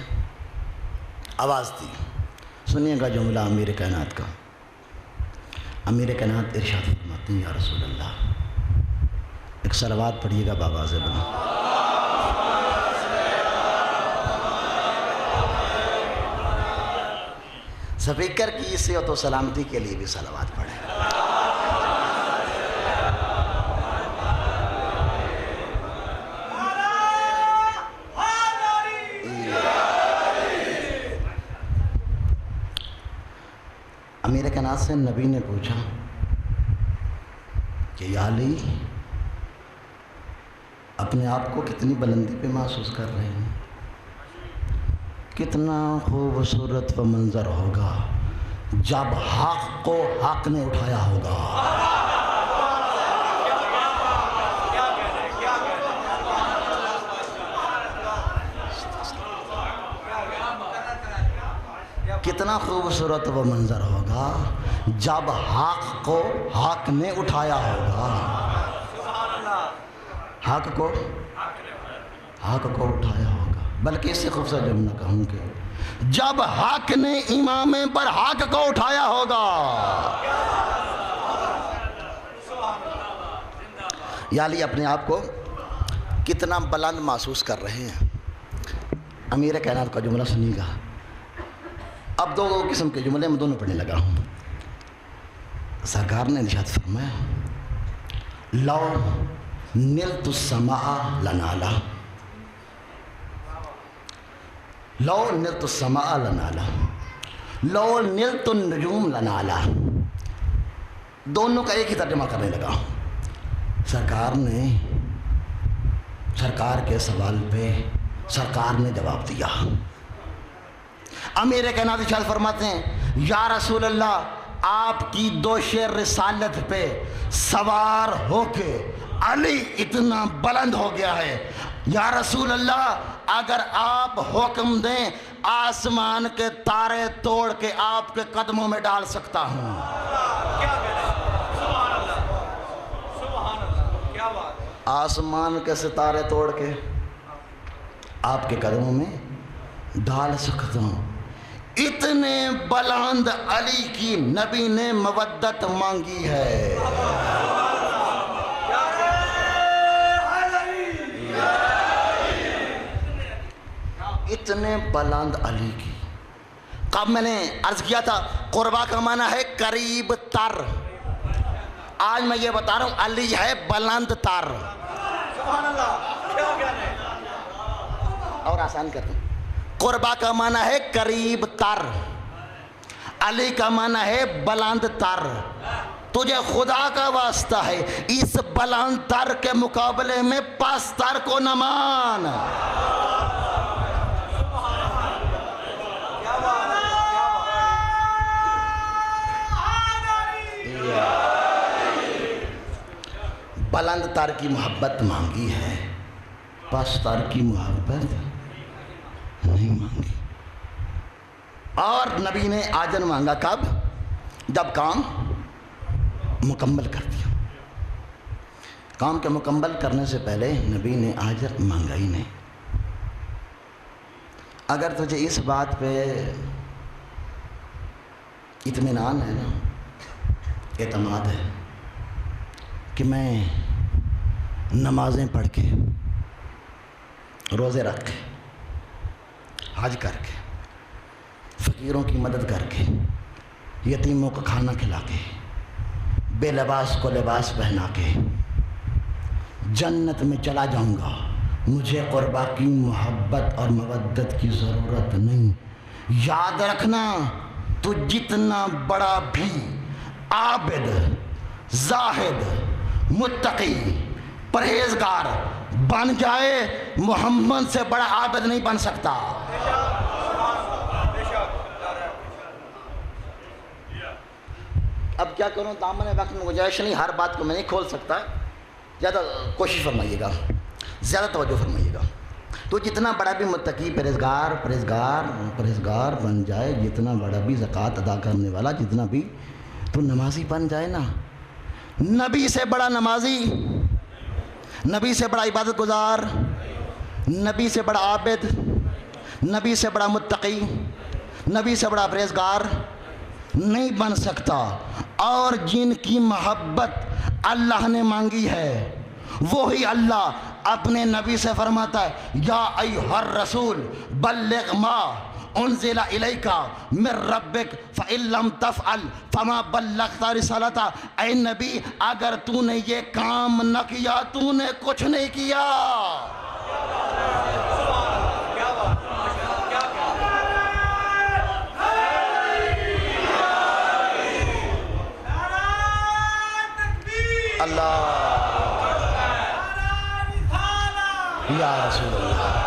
آواز دی، سنیے گا جملہ امیر کائنات کا۔ امیر کائنات ارشاد فرماتے ہیں، یا رسول اللہ، ایک صلوات پڑھیے گا بآواز بلند۔ سپیکر کی صحت و سلامتی کے لیے بھی صلوات پڑھیں۔ امیر کائنات سے نبی نے پوچھا کہ یا علی اپنے آپ کو کتنی بلندی پہ محسوس کر رہے ہیں؟ کتنا خوبصورت و منظر ہوگا جب حق کو حق نے اٹھایا ہوگا۔ کتنا خوبصورت وہ منظر ہوگا جب حق کو حق نے اٹھایا ہوگا۔ حق کو اٹھایا ہوگا، بلکہ اس سے خوبصورت جملہ کہوں کہ جب حق نے امام پر حق کو اٹھایا ہوگا۔ یا علی اپنے آپ کو کتنا بلند محسوس کر رہے ہیں؟ امیر کائنات کا جملہ سنیے گا۔ اب دو قسم کے جملے میں دونوں پڑھنے لگا ہوں۔ سرکار نے ارشاد فرمایا، لو نلت السماء لنالا، لو نلت السماء لنالا، لو نلت النجوم لنالا، دونوں کا ایک ہی ترجمہ کرنے لگا ہوں۔ سرکار نے سرکار کے سوال پہ سرکار نے جواب دیا۔ امیر کائنات ارشاد فرماتے ہیں، یا رسول اللہ، آپ کی دوش رسالت پہ سوار ہو کے علی اتنا بلند ہو گیا ہے، یا رسول اللہ اگر آپ حکم دیں آسمان کے تارے توڑ کے آپ کے قدموں میں ڈال سکتا ہوں۔ آسمان کے ستارے توڑ کے آپ کے قدموں میں ڈال سکتا ہوں۔ اتنے بلند علی کی نبی نے مودت مانگی ہے۔ اتنے بلند علی کی۔ کب میں نے عرض کیا تھا قربا کا معنی ہے قریب تر، آج میں یہ بتا رہا ہوں علی ہے بلند تر۔ اور آسان کر دوں، قربا کا معنی ہے قریب تر، علی کا معنی ہے بلند تر۔ تجھے خدا کا واسطہ ہے اس بلند تر کے مقابلے میں پست تر کو نہ مان۔ بلند تر کی محبت مانگی ہے، پست تر کی محبت نہیں مانگی۔ اور نبی نے آجر مانگا کب؟ جب کام مکمل کر دیا۔ کام کے مکمل کرنے سے پہلے نبی نے آجر مانگا ہی نہیں۔ اگر تجھے اس بات پہ اطمینان ہے نا، اعتماد ہے کہ میں نمازیں پڑھ کے، روزے رکھ کے، حج کر کے، فقیروں کی مدد کر کے، یتیموں کو کھانا کھلا کے، بے لباس کو لباس پہنا کے جنت میں چلا جاؤں گا، مجھے قربا کی محبت اور مودت کی ضرورت نہیں۔ یاد رکھنا، تو جتنا بڑا بھی عابد، زاہد، متقی، پرہیزگار بن جائے، محمد سے بڑا عابد نہیں بن سکتا۔ اب کیا کروں، دامن وقت میں گنجائش نہیں، ہر بات کو میں نہیں کھول سکتا، زیادہ کوشش فرمائیے گا، زیادہ توجہ فرمائیے گا۔ تو جتنا بڑا بھی متقی، پرہیزگار بن جائے، جتنا بڑا بھی زکوٰۃ ادا کرنے والا، جتنا بھی تو نمازی بن جائے نا، نبی سے بڑا نمازی، نبی سے بڑا عبادت گزار، نبی سے بڑا عابد، نبی سے بڑا متقی، نبی سے بڑا پرہیزگار نہیں بن سکتا۔ اور جن کی محبت اللہ نے مانگی ہے، وہی اللہ اپنے نبی سے فرماتا ہے، یا ایھا الرسول بلغ ما انزل الیک من ربک فإن لم تفعل فما بلغت رسالتہ۔ اے نبی، اگر تو نے یہ کام نہ کیا، تو نے کچھ نہیں کیا۔ اللہ یا رسول اللہ،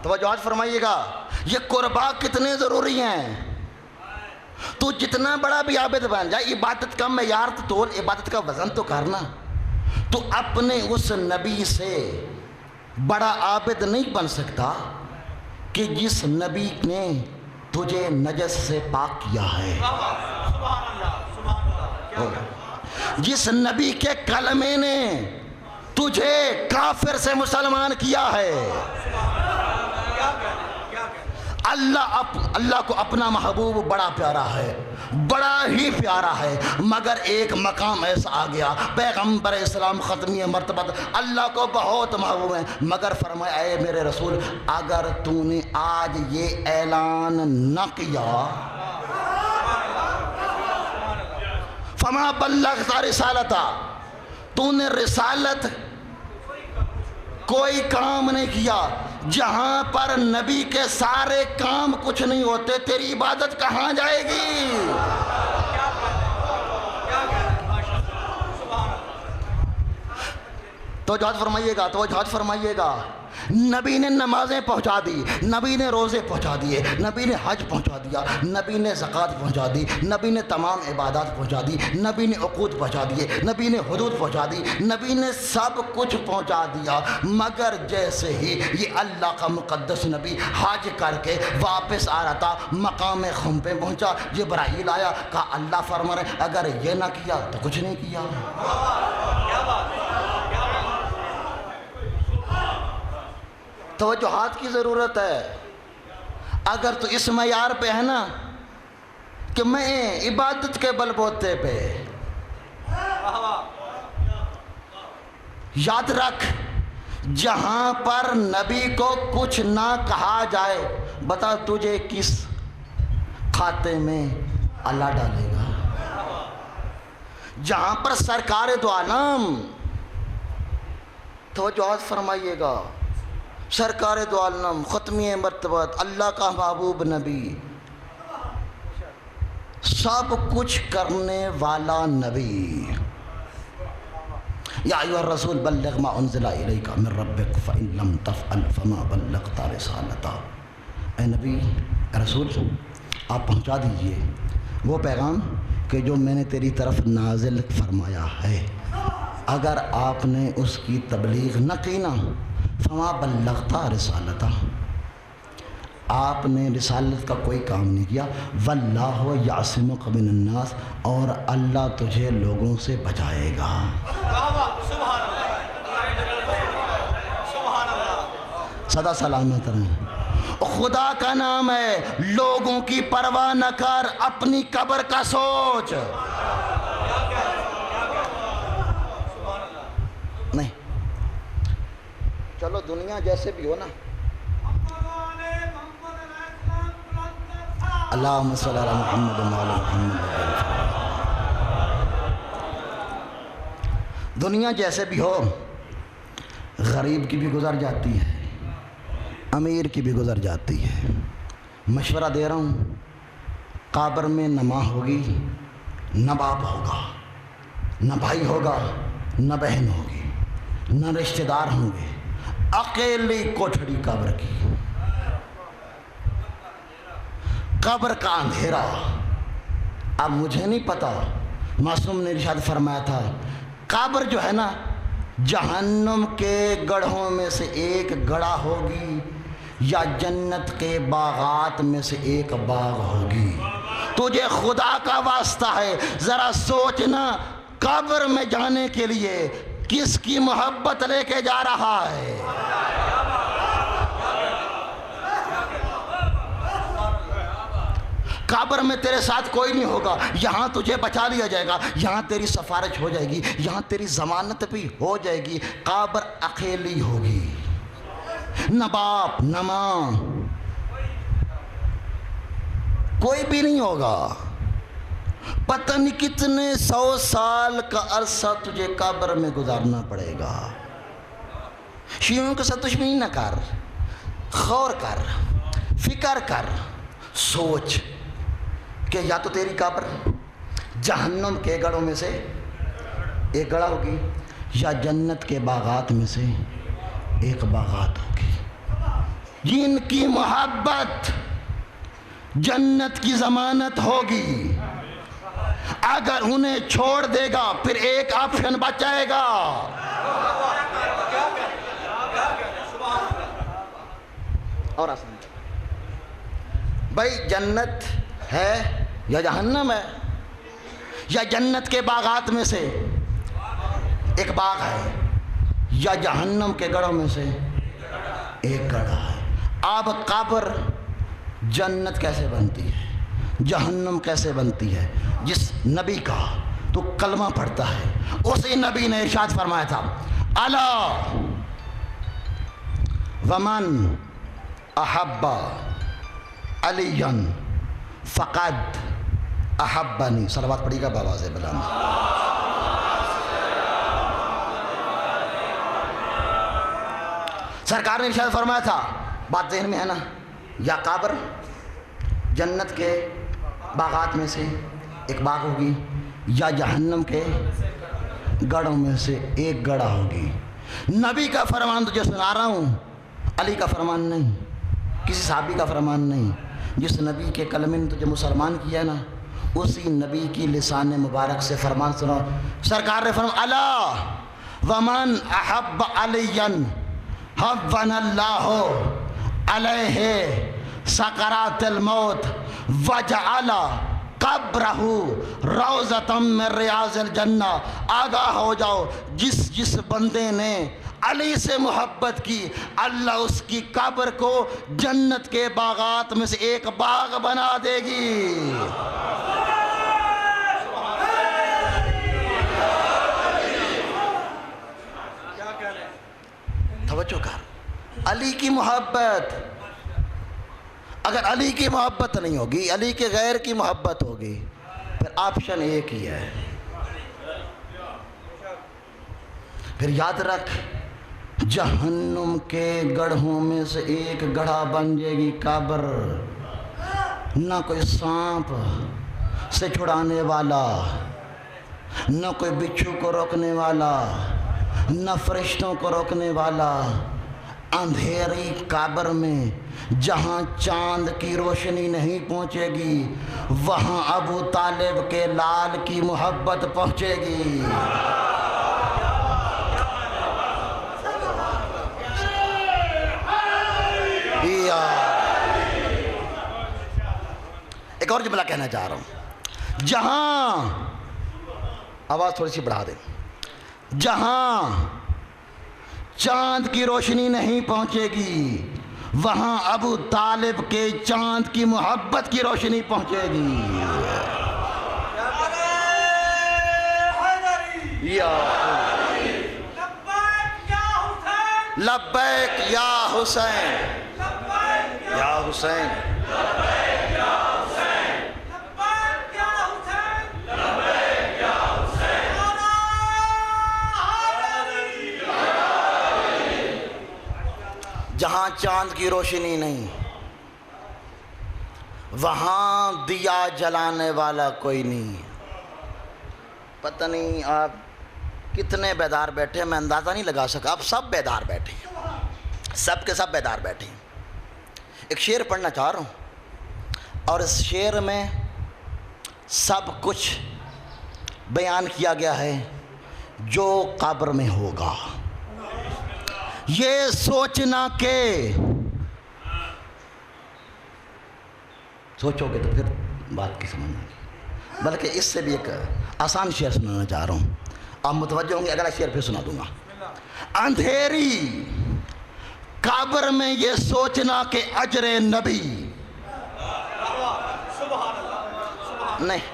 توجہ فرمائیے گا، یہ قربا کتنے ضروری ہیں۔ تو جتنا بڑا بھی عابد بن جائے، عبادت کا معیار تو تول، عبادت کا وزن تو کرنا۔ تو اپنے اس نبی سے بڑا عابد نہیں بن سکتا کہ جس نبی نے تجھے نجس سے پاک کیا ہے، جس نبی کے کلمے نے تجھے کافر سے مسلمان کیا ہے۔ اللہ کو اپنا محبوب بڑا پیارا ہے، بڑا ہی پیارا ہے، مگر ایک مقام ایسا آ گیا، پیغمبر اسلام ختمی مرتبہ اللہ کو بہت محبوب ہے، مگر فرمایا، اے میرے رسول، اگر تو نے آج یہ اعلان نہ کیا، فما بلغت رسالتہ، تو نے رسالت کوئی کام نہیں کیا۔ جہاں پر نبی کے سارے کام کچھ نہیں ہوتے، تیری عبادت کہاں جائے گی؟ توجہ فرمائیے گا، نبی نے نمازیں پہنچا دی، نبی نے روزے پہنچا دیے، نبی نے حج پہنچا دیا، نبی نے زکوٰۃ پہنچا دی، نبی نے تمام عبادات پہنچا دی، نبی نے عقود پہنچا دیے، نبی نے حدود پہنچا دی، نبی نے سب کچھ پہنچا دیا، مگر جیسے ہی یہ اللہ کا مقدس نبی حج کر کے واپس آ رہا تھا، مقام خم پہ پہنچا، جبرائیل آیا، کہا اللہ فرما رہے اگر یہ نہ کیا تو کچھ نہیں کیا۔ توجہات کی ضرورت ہے۔ اگر تو اس معیار پہ ہے نا کہ میں عبادت کے بل بوتے پہ، یاد رکھ، جہاں پر نبی کو کچھ نہ کہا جائے، بتا تجھے کس کھاتے میں اللہ ڈالے گا؟ جہاں پر سرکار دو عالم، توجہات فرمائیے گا، سرکار دو عالم، ختمی مرتبہ، اللہ کا محبوب نبی، سب کچھ کرنے والا نبی، یا ایھا الرسول بلغ ما انزل الیک من ربک فإن لم تفعل فما بلغت رسالتہ۔ اے نبی، اے رسول، آپ پہنچا دیجئے وہ پیغام کہ جو میں نے تیری طرف نازل فرمایا ہے، اگر آپ نے اس کی تبلیغ نہ کی نا فما بلغتا رسالتہ، آپ نے رسالت کا کوئی کام نہیں کیا، واللہ یعصمک من الناس، اور اللہ تجھے لوگوں سے بچائے گا۔ سدا سلامت رہیں۔ خدا کا نام ہے، لوگوں کی پرواہ نہ کر، اپنی قبر کا سوچ۔ نہیں چلو دنیا جیسے بھی ہو نا، اللہم صلی علی محمد و علی محمد۔ دنیا جیسے بھی ہو، غریب کی بھی گزر جاتی ہے، امیر کی بھی گزر جاتی ہے۔ مشورہ دے رہا ہوں، قبر میں نہ ماں ہوگی، نہ باپ ہوگا، نہ بھائی ہوگا، نہ بہن ہوگی، نہ رشتہ دار ہوں گے، اکیلی کوٹھڑی قبر کی، قبر کا اندھیرا۔ اب مجھے نہیں پتا، معصوم نے ارشاد فرمایا تھا قبر جو ہے نا جہنم کے گڑھوں میں سے ایک گڑھا ہوگی یا جنت کے باغات میں سے ایک باغ ہوگی۔ تجھے خدا کا واسطہ ہے ذرا سوچنا، قبر میں جانے کے لیے کس کی محبت لے کے جا رہا ہے۔ قبر میں تیرے ساتھ کوئی نہیں ہوگا، یہاں تجھے بچا لیا جائے گا، یہاں تیری سفارش ہو جائے گی، یہاں تیری ضمانت بھی ہو جائے گی۔ قبر اکیلی ہوگی، نہ باپ نہ ماں، کوئی بھی نہیں ہوگا۔ پتہ نہیں کتنے 100 سال کا عرصہ تجھے قبر میں گزارنا پڑے گا۔ شیعوں کے ساتھ دشمنی نہ کر، غور کر، فکر کر، سوچ کہ یا تو تیری قبر جہنم کے گڑھوں میں سے ایک گڑھا ہوگی یا جنت کے باغات میں سے ایک باغات ہوگی۔ جن کی محبت جنت کی ضمانت ہوگی، اگر انہیں چھوڑ دے گا پھر ایک آپشن بچائے گا۔ اور آسان بھائی، جنت ہے یا جہنم ہے، یا جنت کے باغات میں سے ایک باغ ہے یا جہنم کے گڑھوں میں سے ایک گڑھا ہے۔ اب قبر جنت کیسے بنتی ہے، جہنم کیسے بنتی ہے؟ جس نبی کا تو کلمہ پڑھتا ہے، اسی نبی نے ارشاد فرمایا تھا الا ومن احب علی فقد احبنی۔ صلوات پڑھی گا بآواز بلند۔ سرکار نے ارشاد فرمایا تھا، بات ذہن میں ہے نا، یا قبر جنت کے باغات میں سے ایک باغ ہوگی یا جہنم کے گڑھوں میں سے ایک گڑھا ہوگی۔ نبی کا فرمان تو جو سنا رہا ہوں، علی کا فرمان نہیں، کسی صحابی کا فرمان نہیں، جس نبی کے کلمے نے تجھے مسلمان کیا نا، اسی نبی کی لسان مبارک سے فرمان سنو۔ سرکار نے فرمایا الا ومن احب علی حبن اللہ علیہ سکرات الموت وجعل قبرہ روضۃ من ریاض الجنہ۔ آگاہ ہو جاؤ، جس بندے نے علی سے محبت کی، اللہ اس کی قبر کو جنت کے باغات میں سے ایک باغ بنا دے گی۔ توجہ کر، علی کی محبت، اگر علی کی محبت نہیں ہوگی، علی کے غیر کی محبت ہوگی، پھر آپشن ایک ہی ہے۔ پھر یاد رکھ، جہنم کے گڑھوں میں سے ایک گڑھا بن جائے گی قبر، نہ کوئی سانپ سے چھڑانے والا، نہ کوئی بچھو کو روکنے والا، نہ فرشتوں کو روکنے والا، اندھیری قبر میں جہاں چاند کی روشنی نہیں پہنچے گی وہاں ابو طالب کے لال کی محبت پہنچے گی۔ ایک اور جملہ کہنا چاہ رہا ہوں، جہاں آواز تھوڑی سی بڑھا دیں، جہاں چاند کی روشنی نہیں پہنچے گی وہاں ابو طالب کے چاند کی محبت کی روشنی پہنچے گی۔ لبیک یا حسین، یا حسین، جہاں چاند کی روشنی نہیں وہاں دیا جلانے والا کوئی نہیں۔ پتہ نہیں آپ کتنے بیدار بیٹھے، میں اندازہ نہیں لگا سکا، آپ سب بیدار بیٹھے، سب کے سب بیدار بیٹھے۔ ایک شعر پڑھنا چاہ رہا ہوں اور اس شعر میں سب کچھ بیان کیا گیا ہے جو قبر میں ہوگا۔ یہ سوچنا کہ سوچو گے تو پھر بات کی سمجھ آئے گی، بلکہ اس سے بھی ایک آسان شعر سنانا چاہ رہا ہوں، آپ متوجہ ہوں گے، اگلا شعر پھر سنا دوں گا۔ اندھیری قبر میں یہ سوچنا کہ اجر نبی، نہیں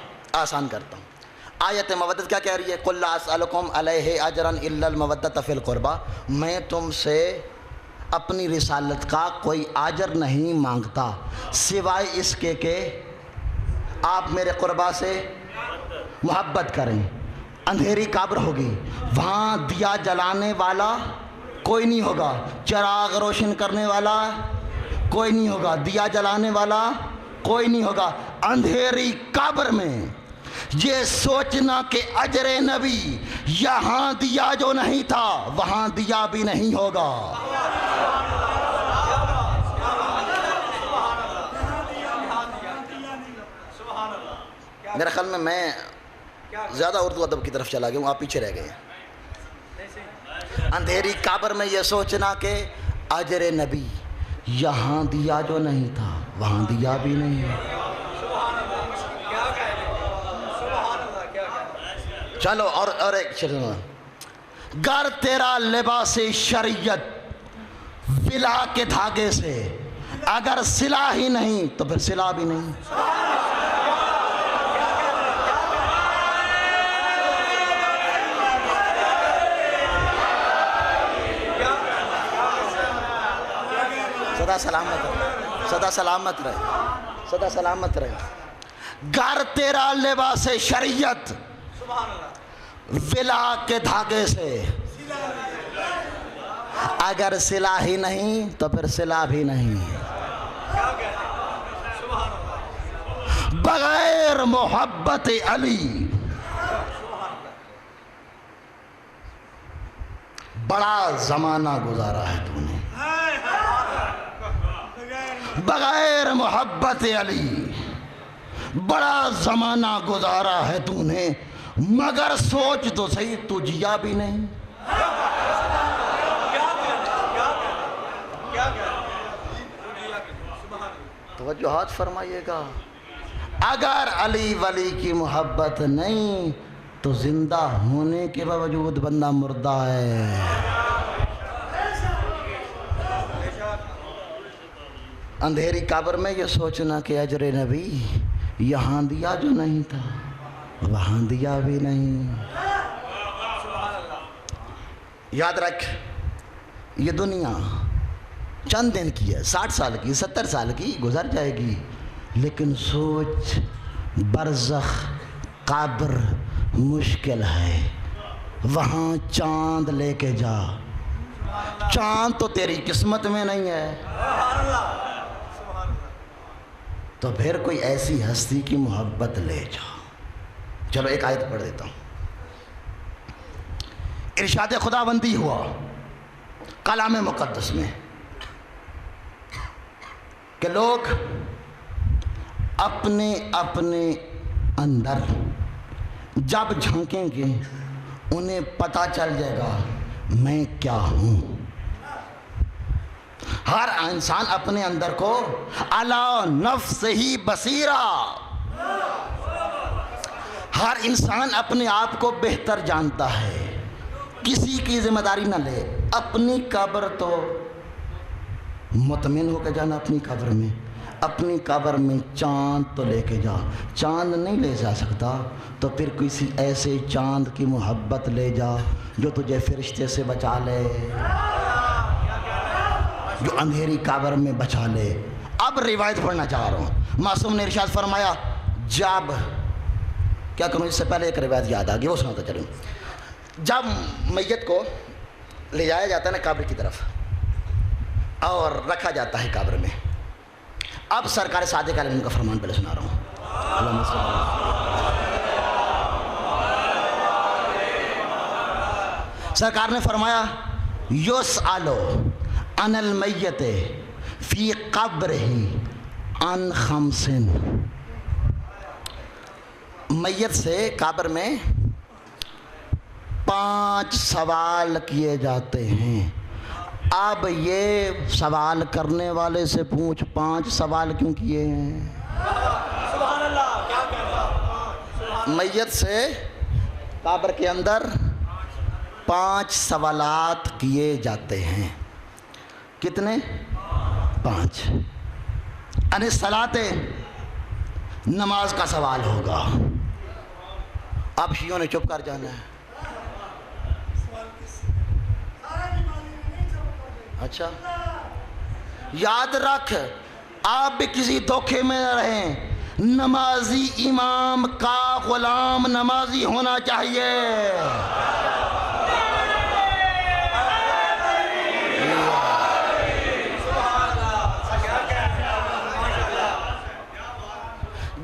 آسان کرتا ہوں، آیت مودت کیا کہہ رہی ہے؟ قُلْ لَا أَسْأَلُكُمْ عَلَيْهِ أَجْرًا إِلَّا الْمَوَدَّةَ فِي الْقُرْبَى، میں تم سے اپنی رسالت کا کوئی اجر نہیں مانگتا سوائے اس کے کہ آپ میرے قربا سے محبت کریں۔ اندھیری قبر ہوگی، وہاں دیا جلانے والا کوئی نہیں ہوگا، چراغ روشن کرنے والا کوئی نہیں ہوگا، دیا جلانے والا کوئی نہیں ہوگا۔ اندھیری قبر میں یہ سوچنا کہ اجر نبی، یہاں دیا جو نہیں تھا وہاں دیا بھی نہیں ہوگا۔ میرے خیال میں زیادہ اردو ادب کی طرف چلا گیا ہوں، آپ پیچھے رہ گئے ہیں۔ اندھیری قبر میں یہ سوچنا کہ اجر نبی، یہاں دیا جو نہیں تھا وہاں دیا بھی نہیں ہے۔ چلو اور ایک شرح، گر تیرا لباس شریعت ولا کے دھاگے سے، اگر صلہ ہی نہیں تو پھر صلہ بھی نہیں۔ سدا سلامت رہے، سدا سلامت رہے، سدا سلامت رہے۔ گر تیرا لباس شریعت ولا کے دھاگے سے، اگر صلہ ہی نہیں تو پھر صلہ بھی نہیں۔ بغیر محبت علی بڑا زمانہ گزارا ہے تو نے، بغیر محبت علی بڑا زمانہ گزارا ہے تو نے، مگر سوچ تو صحیح تو جیا بھی نہیں۔ توجہات فرمائیے گا، اگر علی ولی کی محبت نہیں تو زندہ ہونے کے باوجود بندہ مردہ ہے۔ اندھیری قبر میں یہ سوچنا کہ اجر نبی، یہاں دیا جو نہیں تھا وہاں دیا بھی نہیں۔ یاد رکھ، یہ دنیا چند دن کی ہے، 60 سال کی، 70 سال کی، گزر جائے گی، لیکن سوچ برزخ قبر مشکل ہے، وہاں چاند لے کے جا، چاند تو تیری قسمت میں نہیں ہے، تو پھر کوئی ایسی ہستی کی محبت لے جا۔ چلو ایک آیت پڑھ دیتا ہوں، ارشاد خداوندی ہوا کلام مقدس میں، کہ لوگ اپنے اپنے اندر جب جھانکیں گے انہیں پتہ چل جائے گا میں کیا ہوں. ہر انسان اپنے اندر کو علی نفسہ بصیرہ، ہر انسان اپنے آپ کو بہتر جانتا ہے. کسی کی ذمہ داری نہ لے. اپنی قبر تو مطمئن ہو کے جانا. اپنی قبر میں چاند تو لے کے جا. چاند نہیں لے جا سکتا تو پھر کسی ایسے چاند کی محبت لے جا جو تجھے فرشتے سے بچا لے، جو اندھیری قبر میں بچا لے. اب روایت پڑھنا چاہ رہا ہوں. معصوم نے ارشاد فرمایا جب کیا کروں، اس سے پہلے ایک روایت یاد آ گئی، وہ سناتا چلوں. جب میت کو لے جایا جاتا ہے نا قبر کی طرف اور رکھا جاتا ہے قبر میں، اب سرکار صادق علیہ وسلم کا فرمان پہلے سنا رہا ہوں. اللہم صلی اللہ. سرکار نے فرمایا یسأل عن المیت فی قبرہ عن خمس. میت سے قبر میں 5 سوال کیے جاتے ہیں. اب یہ سوال کرنے والے سے پوچھ 5 سوال کیوں کیے ہیں؟ سبحان اللہ. کیا کہتا میت سے قبر کے اندر 5 سوالات کیے جاتے ہیں. کتنے؟ 5. یعنی صلاۃ نماز کا سوال ہوگا. اب شیعوں نے چپ کر جانا ہے. اچھا یاد رکھ، آپ بھی کسی دھوکے میں نہ رہیں. نمازی امام کا غلام نمازی ہونا چاہیے.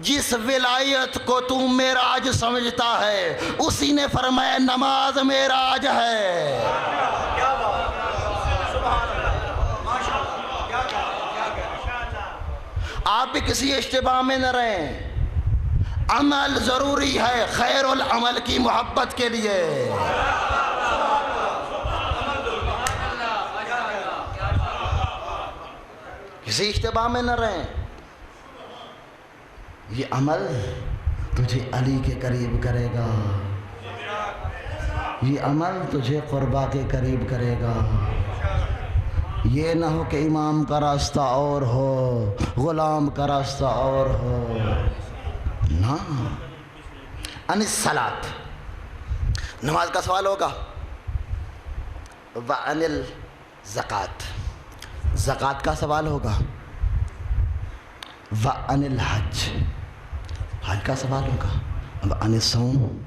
جس ولایت کو تو معراج سمجھتا ہے اسی نے فرمایا نماز معراج ہے. آپ بھی کسی اشتباہ میں نہ رہیں. عمل ضروری ہے خیر العمل کی محبت کے لیے. کسی اشتباہ میں نہ رہیں. یہ عمل تجھے علی کے قریب کرے گا، یہ عمل تجھے قربا کے قریب کرے گا. یہ نہ ہو کہ امام کا راستہ اور ہو غلام کا راستہ اور ہو. نہ عن الصلاۃ، نماز کا سوال ہوگا. وعن الزکوٰۃ، زکوٰۃ کا سوال ہوگا. وعن الحج، حج کا سوال ہوگا. وعن الصوم،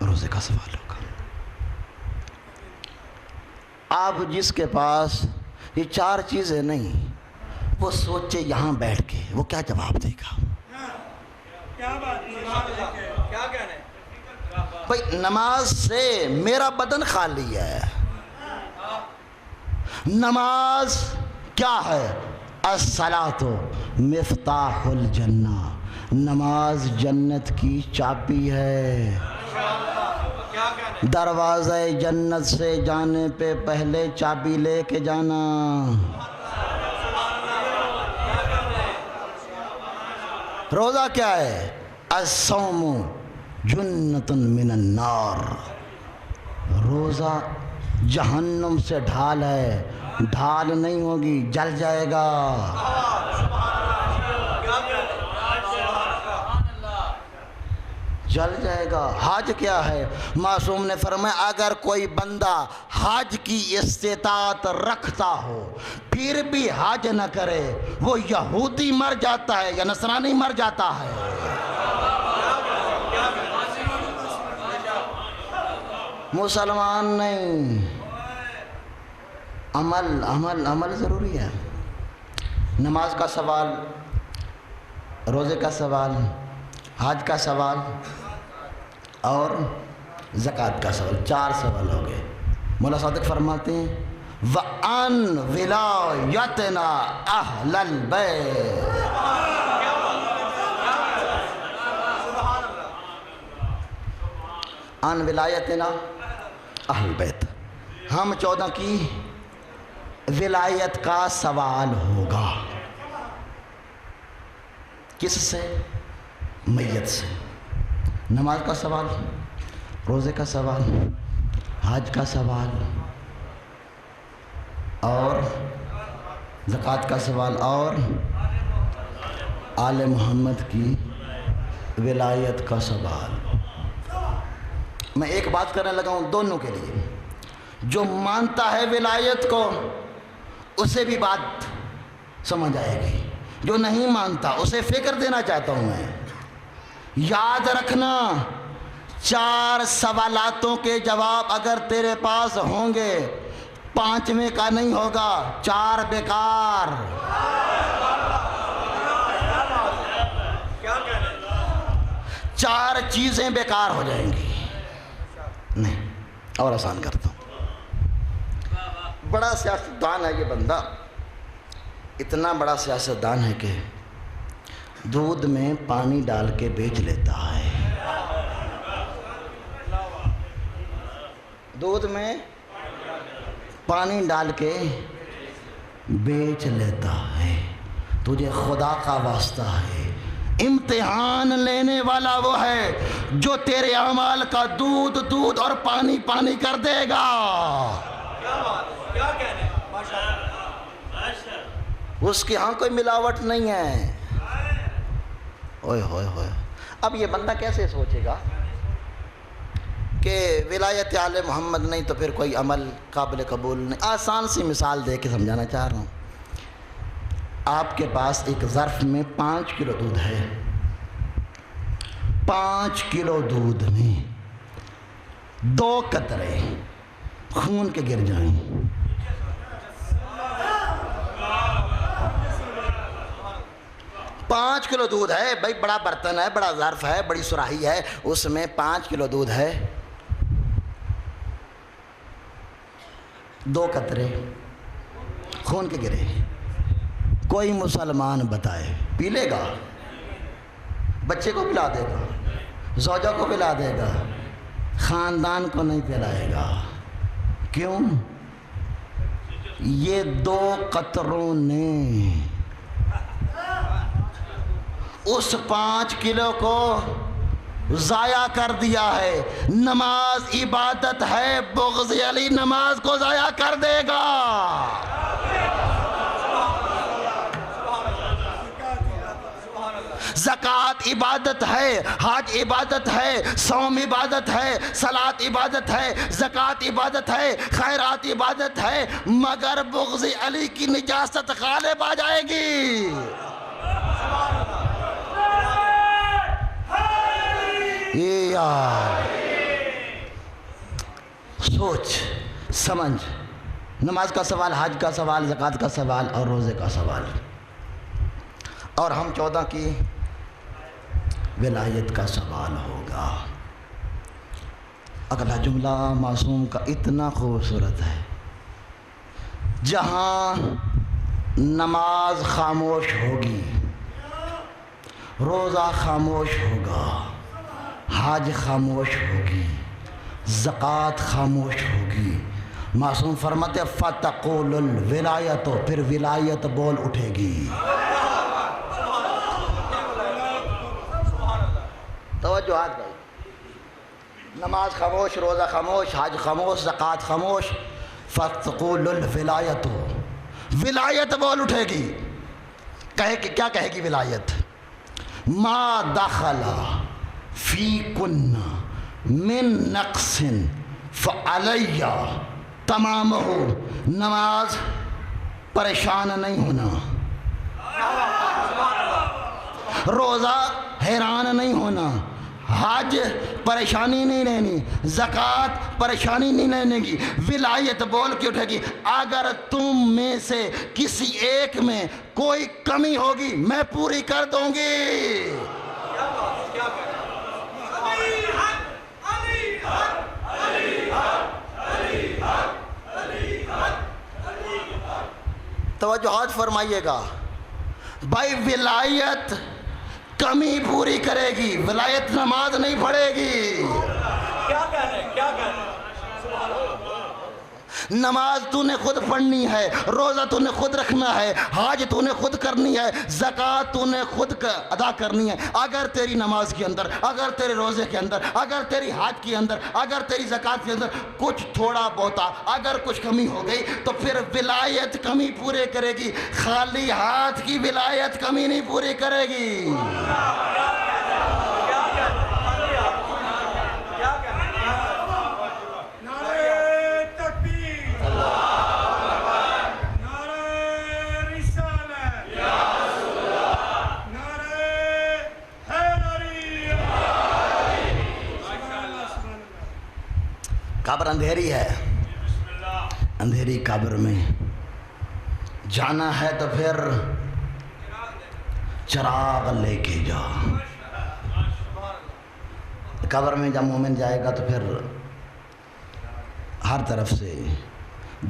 روزے کا سوال ہوگا. آپ جس کے پاس یہ 4 چیزیں نہیں وہ سوچے یہاں بیٹھ کے وہ کیا جواب دے گا. بھائی نماز سے میرا بدن خالی ہے. نماز کیا ہے؟ الصلاۃ مفتاح الجنہ، نماز جنت کی چابی ہے. دروازہ جنت سے جانے پہ پہلے چابی لے کے جانا. روزہ کیا ہے؟ الصوم جنۃ من النار، روزہ جہنم سے ڈھال ہے. ڈھال نہیں ہوگی، جل جائے گا. جل جائے گا. حج کیا ہے؟ معصوم نے فرمایا اگر کوئی بندہ حج کی استطاعت رکھتا ہو پھر بھی حج نہ کرے وہ یہودی مر جاتا ہے یا نصرانی مر جاتا ہے. مسلمان نہیں. عمل عمل عمل ضروری ہے. نماز کا سوال، روزے کا سوال، حج کا سوال اور زکوٰۃ کا سوال. 4 سوال ہو گئے. مولا صادق فرماتے ہیں وَعَنْ وِلَایَتِنَا أَهْلَ الْبَیْتِ. عن ولایتنا اہل البیت. ہم 14 کی ولایت کا سوال ہوگا. کس سے؟ میت سے. نماز کا سوال، روزے کا سوال، حج کا سوال اور زکوٰۃ کا سوال اور آل محمد کی ولایت کا سوال. میں ایک بات کرنے لگا ہوں دونوں کے لیے. جو مانتا ہے ولایت کو اسے بھی بات سمجھ آئے گی، جو نہیں مانتا اسے فکر دینا چاہتا ہوں میں. یاد رکھنا 4 سوالاتوں کے جواب اگر تیرے پاس ہوں گے 5ویں کا نہیں ہوگا، 4 بیکار. 4 چیزیں بیکار ہو جائیں گی. نہیں اور آسان کرتا ہوں. بڑا سیاستدان ہے یہ بندہ، اتنا بڑا سیاستدان ہے کہ دودھ میں پانی ڈال کے بیچ لیتا ہے. دودھ میں پانی ڈال کے بیچ لیتا ہے. تجھے خدا کا واسطہ ہے، امتحان لینے والا وہ ہے جو تیرے اعمال کا دودھ اور پانی کر دے گا. اس کے ہاں کوئی ملاوٹ نہیں ہے. اوئے ہوئے ہوئے. اب یہ بندہ کیسے سوچے گا کہ ولایت آل محمد نہیں تو پھر کوئی عمل قابل قبول نہیں. آسان سی مثال دے کے سمجھانا چاہ رہا ہوں. آپ کے پاس ایک ظرف میں 5 کلو دودھ ہے. 5 کلو دودھ میں 2 قطرے خون کے گر جائیں. پانچ کلو دودھ ہے بھائی، بڑا برتن ہے، بڑا ظرف ہے، بڑی سراہی ہے، اس میں 5 کلو دودھ ہے. 2 قطرے خون کے گرے. کوئی مسلمان بتائے پی لے گا؟ بچے کو پلا دے گا، زوجہ کو پلا دے گا، خاندان کو نہیں پلائے گا. کیوں؟ یہ 2 قطروں نے اس 5 کلو کو ضائع کر دیا ہے. نماز عبادت ہے، بغض علی نماز کو ضائع کر دے گا. زکوٰۃ عبادت ہے، حج عبادت ہے، صوم عبادت ہے، صلاۃ عبادت ہے، زکوٰۃ عبادت ہے، خیرات عبادت ہے، مگر بغض علی کی نجاست غالب آ جائے گی. یار سوچ سمجھ. نماز کا سوال، حج کا سوال، زکوٰۃ کا سوال اور روزے کا سوال. اور ہم 14 کی ولایت کا سوال ہوگا. اگلا جملہ معصوم کا اتنا خوبصورت ہے. جہاں نماز خاموش ہوگی، روزہ خاموش ہوگا، حج خاموش ہوگی، زکوٰۃ خاموش ہوگی، معصوم فرماتے فتقول الولایت، پھر ولایت بول اٹھے گی. توجہ بھائی. نماز خاموش، روزہ خاموش، حج خاموش، زکوٰۃ خاموش، فتقول الولایت، ولایت بول اٹھے گی. کہے کہ کیا کہے گی ولایت؟ ما دخل فی کن من نقص فعلی تمامہ. نماز پریشان نہیں ہونا، روزہ حیران نہیں ہونا، حج پریشانی نہیں رہنی، زکوٰۃ پریشانی نہیں رہنے گی. ولایت بول کے اٹھے گی اگر تم میں سے کسی ایک میں کوئی کمی ہوگی میں پوری کر دوں گی. توجہات فرمائیے گا بھائی، ولایت کمی پوری کرے گی، ولایت نماز نہیں پڑھے گی۔ کیا کہہ رہے ہیں، کیا کہہ رہے ہیں؟ نماز تو نے خود پڑھنی ہے، روزہ تو نے خود رکھنا ہے، حج تو نے خود کرنی ہے، زکوٰۃ تو نے خود ادا کرنی ہے۔ اگر تیری نماز کے اندر، اگر تیرے روزے کے اندر، اگر تیری حج کے اندر، اگر تیری زکوٰۃ کے اندر کچھ تھوڑا بہتا اگر کچھ کمی ہو گئی تو پھر ولایت کمی پورے کرے گی، خالی ہاتھ کی ولایت کمی نہیں پوری کرے گی۔ قبر اندھیری ہے، اندھیری قبر میں جانا ہے تو پھر چراغ لے کے جا۔ قبر میں جب مومن جائے گا تو پھر ہر طرف سے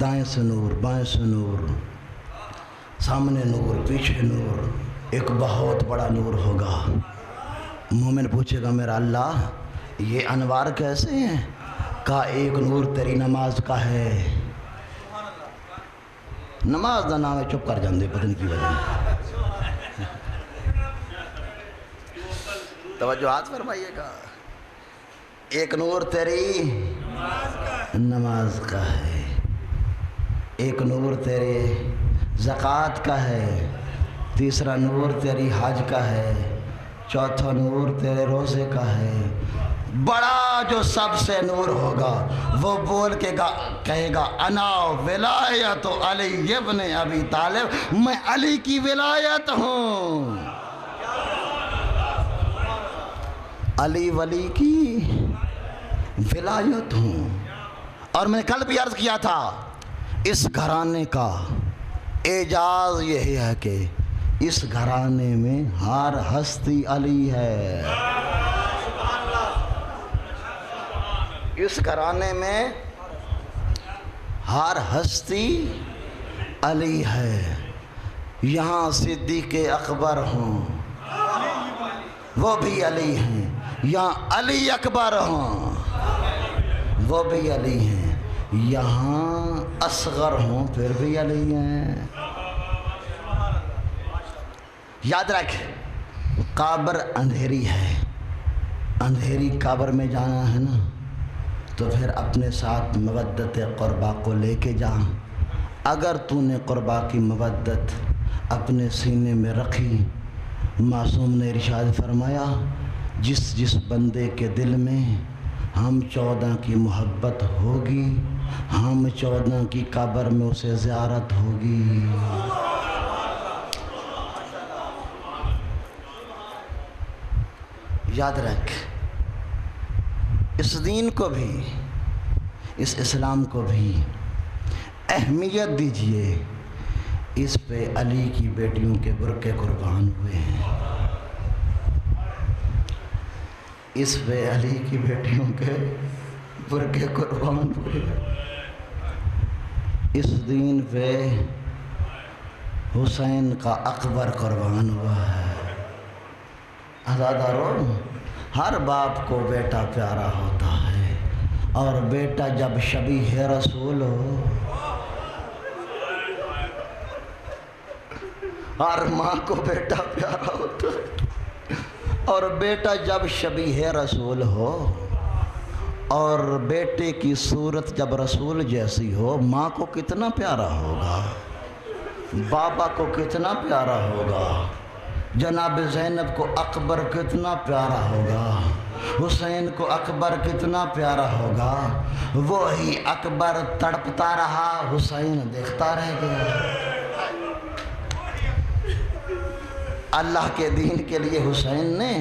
دائیں سے نور، بائیں سے نور، سامنے نور، پیچھے نور، ایک بہت بڑا نور ہوگا۔ مومن پوچھے گا میرا اللہ یہ انوار کیسے ہیں؟ کہا ایک نور تیری نماز کا ہے۔ نماز دا نام ہے، چپ کر جاندے پتن کی وجہ۔ توجہات فرمائیے گا، ایک نور تیری نماز کا ہے، ایک نور تیرے زکوٰۃ کا ہے، تیسرا نور تیری حج کا ہے، چوتھا نور تیرے روزے کا ہے۔ بڑا جو سب سے نور ہوگا وہ بول کے کہے گا انا ولایت علی ابن ابی طالب، میں علی کی ولایت ہوں، علی ولی کی ولایت ہوں۔ اور میں نے کل بھی عرض کیا تھا اس گھرانے کا اعجاز یہ ہے کہ اس گھرانے میں ہر ہستی علی ہے، اس گھرانے میں ہر ہستی علی ہے۔ یہاں صدیق اکبر ہوں وہ بھی علی ہیں، یہاں علی اکبر ہوں وہ بھی علی ہیں، یہاں اصغر ہوں پھر بھی علی ہیں۔ یاد رکھ قبر اندھیری ہے، اندھیری قبر میں جانا ہے نا تو پھر اپنے ساتھ مودت قربا کو لے کے جا۔ اگر تو نے قربا کی مودت اپنے سینے میں رکھی، معصوم نے ارشاد فرمایا جس جس بندے کے دل میں ہم 14 کی محبت ہوگی، ہم 14 کی قبر میں اسے زیارت ہوگی۔ یاد رکھ اس دین کو بھی، اس اسلام کو بھی اہمیت دیجئے، اس پہ علی کی بیٹیوں کے برقعے قربان ہوئے ہیں، اس پہ علی کی بیٹیوں کے برقعے قربان ہوئے ہیں، اس دین پہ حسین کا اکبر قربان ہوا ہے۔ عزادارو، ہر باپ کو بیٹا پیارا ہوتا ہے، اور بیٹا جب شبیہ رسول ہو، ہر ماں کو بیٹا پیارا ہوتا ہے، اور بیٹا جب شبیہ رسول ہو، اور بیٹے کی صورت جب رسول جیسی ہو، ماں کو کتنا پیارا ہوگا، بابا کو کتنا پیارا ہوگا، جناب زینب کو اکبر کتنا پیارا ہوگا، حسین کو اکبر کتنا پیارا ہوگا۔ وہی اکبر تڑپتا رہا، حسین دیکھتا رہ گیا۔ اللہ کے دین کے لیے حسین نے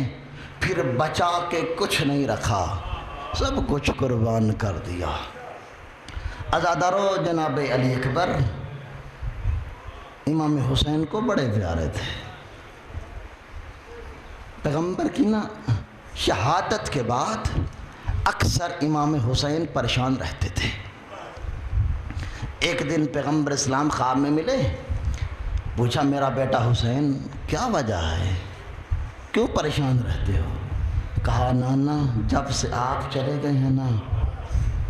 پھر بچا کے کچھ نہیں رکھا، سب کچھ قربان کر دیا۔ عزادارو، جناب علی اکبر امام حسین کو بڑے پیارے تھے۔ پیغمبر کی نا شہادت کے بعد اکثر امام حسین پریشان رہتے تھے۔ ایک دن پیغمبر اسلام خواب میں ملے، پوچھا میرا بیٹا حسین کیا وجہ ہے، کیوں پریشان رہتے ہو؟ کہا نانا جب سے آپ چلے گئے ہیں نا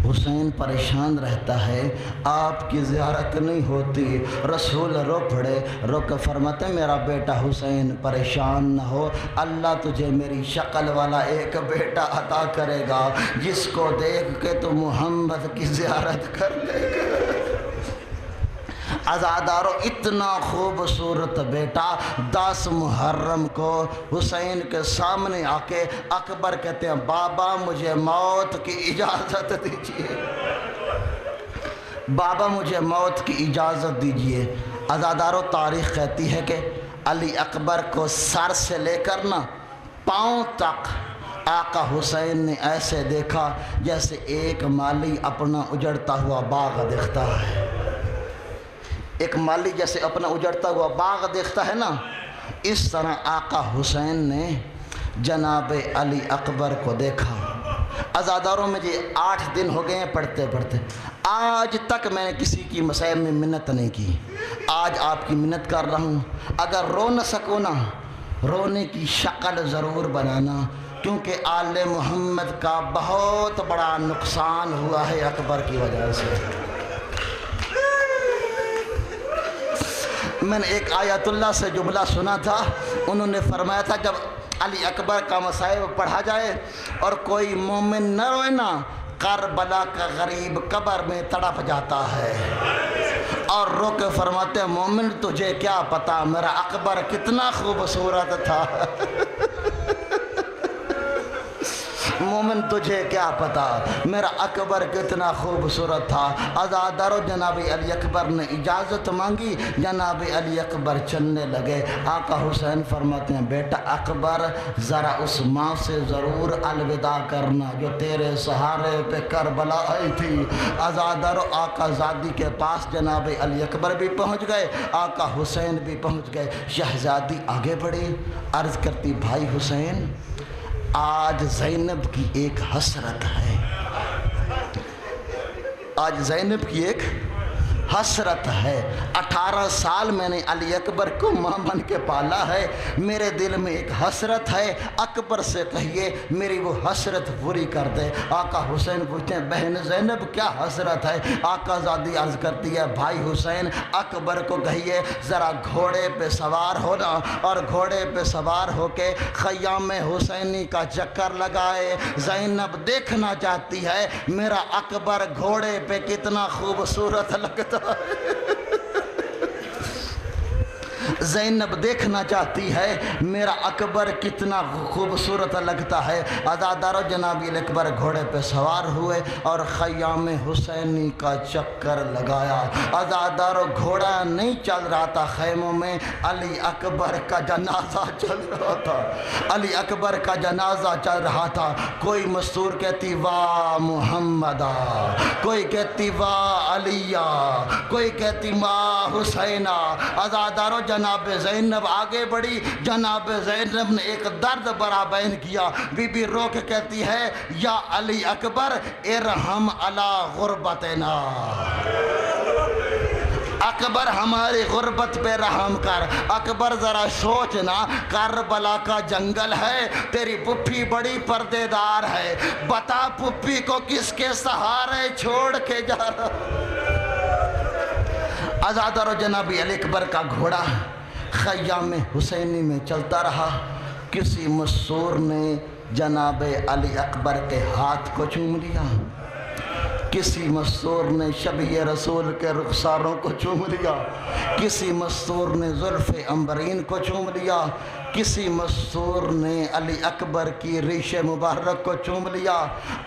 حسین پریشان رہتا ہے، آپ کی زیارت نہیں ہوتی۔ رسول رو پڑے، رو کے فرماتے میرا بیٹا حسین پریشان نہ ہو، اللہ تجھے میری شکل والا ایک بیٹا عطا کرے گا جس کو دیکھ کے تو محمد کی زیارت کر لے گا۔ عزادارو اتنا خوبصورت بیٹا 10 محرم کو حسین کے سامنے آ کے اکبر کہتے ہیں بابا مجھے موت کی اجازت دیجیے، بابا مجھے موت کی اجازت دیجیے۔ عزادارو تاریخ کہتی ہے کہ علی اکبر کو سر سے لے کر نا پاؤں تک آقا حسین نے ایسے دیکھا جیسے ایک مالی اپنا اجڑتا ہوا باغ دیکھتا ہے۔ ایک مالی جیسے اپنا اجڑتا ہوا باغ دیکھتا ہے نا، اس طرح آقا حسین نے جناب علی اکبر کو دیکھا۔ عزاداروں میں جی 8 دن ہو گئے ہیں پڑھتے پڑھتے، آج تک میں نے کسی کی مسائب میں منت نہیں کی۔ آج آپ کی منت کر رہا ہوں، اگر رو نہ سکو نا رونے کی شکل ضرور بنانا، کیونکہ آل محمد کا بہت بڑا نقصان ہوا ہے اکبر کی وجہ سے۔ میں نے ایک آیت اللہ سے جملہ سنا تھا، انہوں نے فرمایا تھا جب علی اکبر کا مصائب پڑھا جائے اور کوئی مومن نہ روئے نا، کربلا کا غریب قبر میں تڑپ جاتا ہے اور رو کے فرماتے ہیں مومن تجھے کیا پتا میرا اکبر کتنا خوبصورت تھا، مومن تجھے کیا پتا میرا اکبر کتنا خوبصورت تھا۔ عزادارو جناب علی اکبر نے اجازت مانگی، جناب علی اکبر چلنے لگے۔ آقا حسین فرماتے ہیں بیٹا اکبر ذرا اس ماں سے ضرور الوداع کرنا جو تیرے سہارے پہ کربلا آئی تھی۔ عزادارو آقا زادی کے پاس جناب علی اکبر بھی پہنچ گئے، آقا حسین بھی پہنچ گئے۔ شہزادی آگے بڑھی، عرض کرتی بھائی حسین آج زینب کی ایک حسرت ہے، آج زینب کی ایک حسرت ہے۔ 18 سال میں نے علی اکبر کو ماں بن کے پالا ہے، میرے دل میں ایک حسرت ہے، اکبر سے کہیے میری وہ حسرت پوری کر دے۔ آقا حسین پوچھتے ہیں بہن زینب کیا حسرت ہے؟ آقا زادی عرض کرتی ہے بھائی حسین اکبر کو کہیے ذرا گھوڑے پہ سوار ہونا اور گھوڑے پہ سوار ہو کے خیام حسینی کا چکر لگائے۔ زینب دیکھنا چاہتی ہے میرا اکبر گھوڑے پہ کتنا خوبصورت لگتا ہے، زینب دیکھنا چاہتی ہے میرا اکبر کتنا خوبصورت لگتا ہے۔ عزادارو جناب علی اکبر گھوڑے پہ سوار ہوئے اور خیام حسینی کا چکر لگایا۔ عزادارو گھوڑا نہیں چل رہا تھا خیموں میں، علی اکبر کا جنازہ چل رہا تھا، علی اکبر کا جنازہ چل رہا تھا۔ کوئی مستور کہتی واہ محمدہ، کوئی کہتی واہ علیہ، کوئی کہتی واہ حسینہ۔ عزادارو جناب زینب آگے بڑھی، جناب زینب نے ایک درد برا بیان کیا، بی بی رو کے کہتی ہے یا علی اکبر ارحم علی غربتنا، اکبر ہماری غربت پہ رحم کر۔ اکبر ذرا سوچنا کربلا کا جنگل ہے، تیری پھپھی بڑی پردے دار ہے، بتا پھپھی کو کس کے سہارے چھوڑ کے جا رہا۔ عزادارو جناب علی اکبر کا گھوڑا خیام حسینی میں چلتا رہا۔ کسی مسور نے جناب علی اکبر کے ہاتھ کو چوم لیا، کسی مستور نے شبیہ رسول کے رخساروں کو چوم لیا، کسی مستور نے زلف عنبرین کو چوم لیا، کسی مستور نے علی اکبر کی ریش مبارک کو چوم لیا۔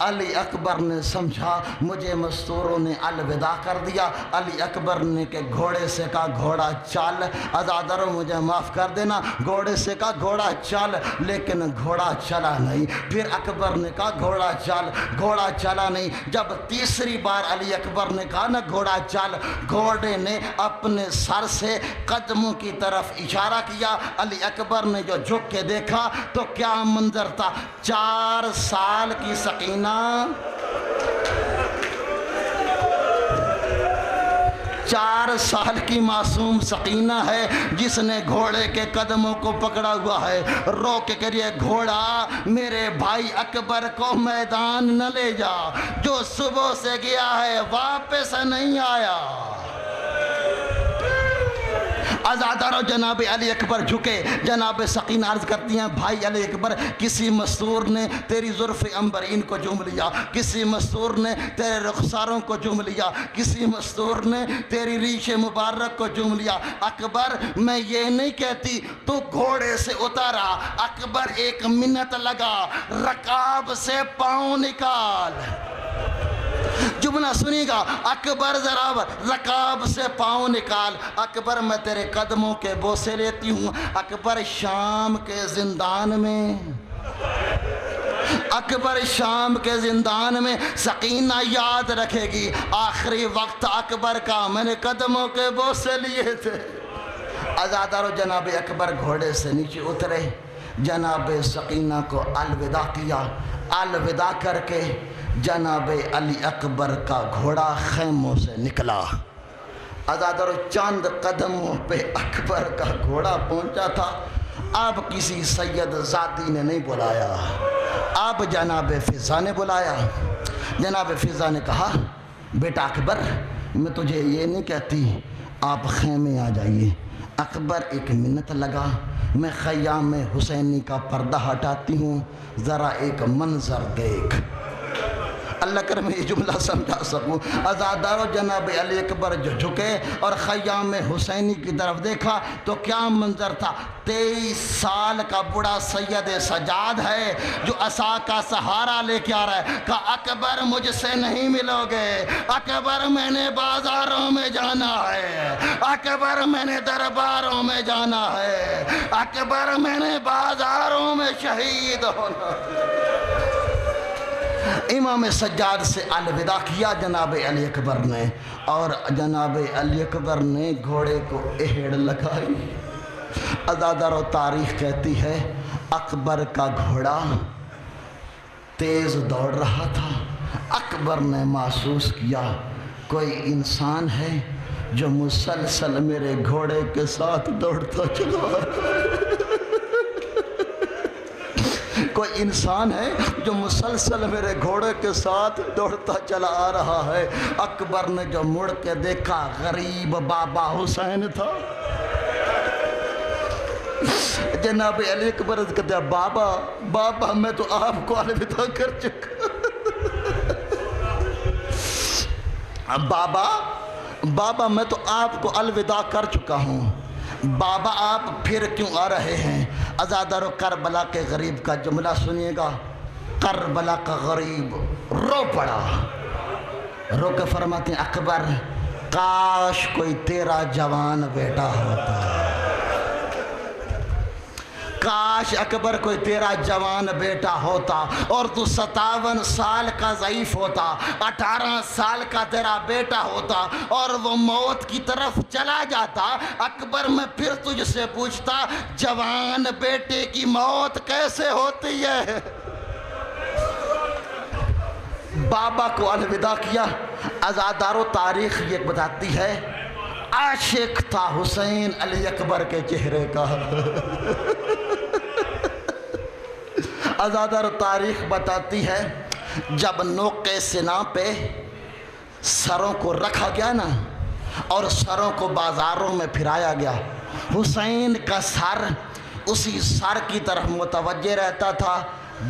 علی اکبر نے سمجھا مجھے مستوروں نے الوداع کر دیا۔ علی اکبر نے کہ گھوڑے سے کہا گھوڑا چل، عزادارو مجھے معاف کر دینا، گھوڑے سے کہا گھوڑا چل، لیکن گھوڑا چلا نہیں۔ پھر اکبر نے کہا گھوڑا چل، گھوڑا چلا نہیں۔ جب تیسری بار علی اکبر نے کہا نا گھوڑا چل، گھوڑے نے اپنے سر سے قدموں کی طرف اشارہ کیا۔ علی اکبر نے جو جھک کے دیکھا تو کیا منظر تھا، 4 سال کی سکینہ، 4 سال کی معصوم سکینہ ہے جس نے گھوڑے کے قدموں کو پکڑا ہوا ہے، رو کے کہیے گھوڑا میرے بھائی اکبر کو میدان نہ لے جا، جو صبح سے گیا ہے واپس نہیں آیا۔ آزادارو جناب علی اکبر جھکے، جناب سکینہ عرض کرتی ہیں بھائی علی اکبر کسی مستور نے تیری زلف عنبرین کو چوم لیا، کسی مستور نے تیرے رخساروں کو چوم لیا، کسی مستور نے تیری ریش مبارک کو چوم لیا۔ اکبر میں یہ نہیں کہتی تو گھوڑے سے اتارا، اکبر ایک منت لگا، رکاب سے پاؤں نکال۔ جملہ سنی گا، اکبر ذرا رکاب سے پاؤں نکال، اکبر میں تیرے قدموں کے بوسے لیتی ہوں۔ اکبر شام کے زندان میں، اکبر شام کے زندان میں سکینہ یاد رکھے گی آخری وقت اکبر کا میں نے قدموں کے بوسے لیے تھے۔ آزادارو جناب اکبر گھوڑے سے نیچے اترے، جناب سکینہ کو الوداع کیا، الوداع کر کے جناب علی اکبر کا گھوڑا خیموں سے نکلا۔ آزادارو چند قدموں پہ اکبر کا گھوڑا پہنچا تھا، اب کسی سید زادی نے نہیں بلایا، اب جناب فضا نے بلایا۔ جناب فضا نے کہا بیٹا اکبر میں تجھے یہ نہیں کہتی آپ خیمے آ جائیے۔ اکبر ایک منت لگا، میں خیام حسینی کا پردہ ہٹاتی ہوں، ذرا ایک منظر دیکھ۔ اللہ کر میں یہ جملہ سمجھا سکوں۔ آزادارو جناب علی اکبر جو جھکے اور خیام حسینی کی طرف دیکھا تو کیا منظر تھا، 23 سال کا بڑا سید سجاد ہے جو عصا کا سہارا لے کے آ رہا ہے۔ کہا اکبر مجھ سے نہیں ملو گے، اکبر میں نے بازاروں میں جانا ہے، اکبر میں نے درباروں میں جانا ہے، اکبر میں نے بازاروں میں شہید ہونا ہے۔ امام سجاد سے الوداع کیا جناب علی اکبر نے، اور جناب علی اکبر نے گھوڑے کو اہڑ لگائی۔ آزادارو تاریخ کہتی ہے اکبر کا گھوڑا تیز دوڑ رہا تھا، اکبر نے محسوس کیا کوئی انسان ہے جو مسلسل میرے گھوڑے کے ساتھ دوڑتا چلا رہا ہے، کوئی انسان ہے جو مسلسل میرے گھوڑے کے ساتھ دوڑتا چلا آ رہا ہے۔ اکبر نے جو مڑ کے دیکھا غریب بابا حسین تھا۔ جناب علی اکبر کہتے ہیں بابا میں تو آپ کو الوداع کر چکا، بابا میں تو آپ کو الوداع کر چکا ہوں، بابا آپ پھر کیوں آ رہے ہیں؟ آزادارو کربلا کے غریب کا جملہ سنیے گا، کربلا کا غریب رو پڑا، رو کے فرماتے ہیں اکبر کاش کوئی تیرا جوان بیٹا ہوتا، کاش اکبر کوئی تیرا جوان بیٹا ہوتا اور تو 57 سال کا ضعیف ہوتا، 18 سال کا تیرا بیٹا ہوتا اور وہ موت کی طرف چلا جاتا۔ اکبر میں پھر تجھ سے پوچھتا جوان بیٹے کی موت کیسے ہوتی ہے؟ بابا کو الوداع کیا۔ آزادارو تاریخ یہ بتاتی ہے عاشق تھا حسین علی اکبر کے چہرے کا۔ آزادارو تاریخ بتاتی ہے جب نوق سنا پہ سروں کو رکھا گیا نا اور سروں کو بازاروں میں پھرایا گیا، حسین کا سر اسی سر کی طرف متوجہ رہتا تھا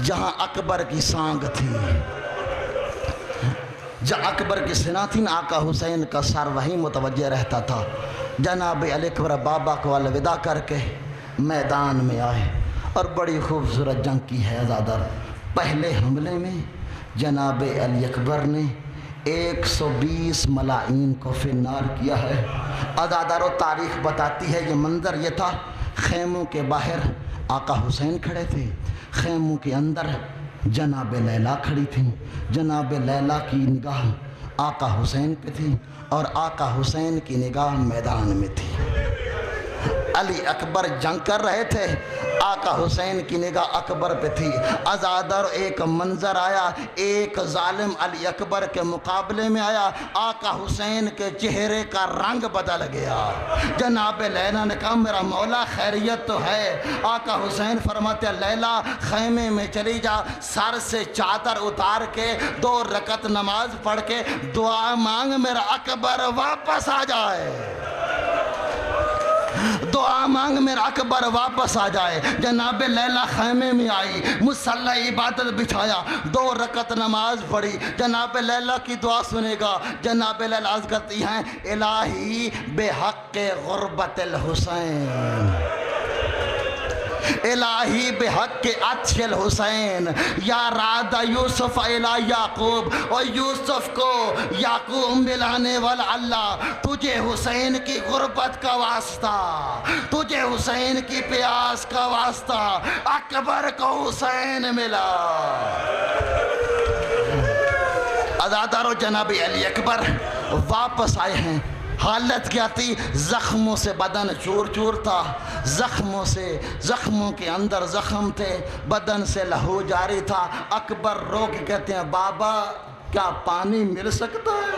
جہاں اکبر کی سانگ تھی، جہاں اکبر کی سنا تھی نا آقا حسین کا سر وہیں متوجہ رہتا تھا۔ جناب علی اکبر بابا کو الوداع کر کے میدان میں آئے اور بڑی خوبصورت جنگ کی ہے آزادار۔ پہلے حملے میں جناب علی اکبر نے 120 ملائین کو فنار کیا ہے۔ آزادارو تاریخ بتاتی ہے یہ منظر یہ تھا، خیموں کے باہر آقا حسین کھڑے تھے، خیموں کے اندر جناب لیلا کھڑی تھیں، جناب لیلا کی نگاہ آقا حسین پہ تھی اور آقا حسین کی نگاہ میدان میں تھی۔ علی اکبر جنگ کر رہے تھے، آقا حسین کی نگاہ اکبر پہ تھی۔ ازادر ایک منظر آیا، ایک ظالم علی اکبر کے مقابلے میں آیا، آقا حسین کے چہرے کا رنگ بدل گیا۔ جناب لیلا نے کہا میرا مولا خیریت تو ہے؟ آقا حسین فرماتے لیلا خیمے میں چلی جا، سر سے چادر اتار کے 2 رکعت نماز پڑھ کے دعا مانگ، میرا اکبر واپس آ جائے، دعا مانگ میرا اکبر واپس آ جائے۔ جناب لیلا خیمے میں آئی، مصلی عبادت بچھایا، 2 رکعت نماز پڑھی، جناب لیلا کی دعا سنے گا۔ جناب لیلا عرض کرتی ہیں الہی بحق غربت الحسین، الہی بحق عطش الحسین، یا راد یوسف الی یعقوب، اور یوسف کو یعقوب ملانے والا اللہ، تجھے حسین کی غربت کا واسطہ، تجھے حسین کی پیاس کا واسطہ، اکبر کو حسین ملا۔ عزادارو جناب علی اکبر واپس آئے ہیں، حالت کیا تھی؟ زخموں سے بدن چور چور تھا، زخموں کے اندر زخم تھے، بدن سے لہو جاری تھا۔ اکبر رو کے کہتے ہیں بابا کیا پانی مل سکتا ہے؟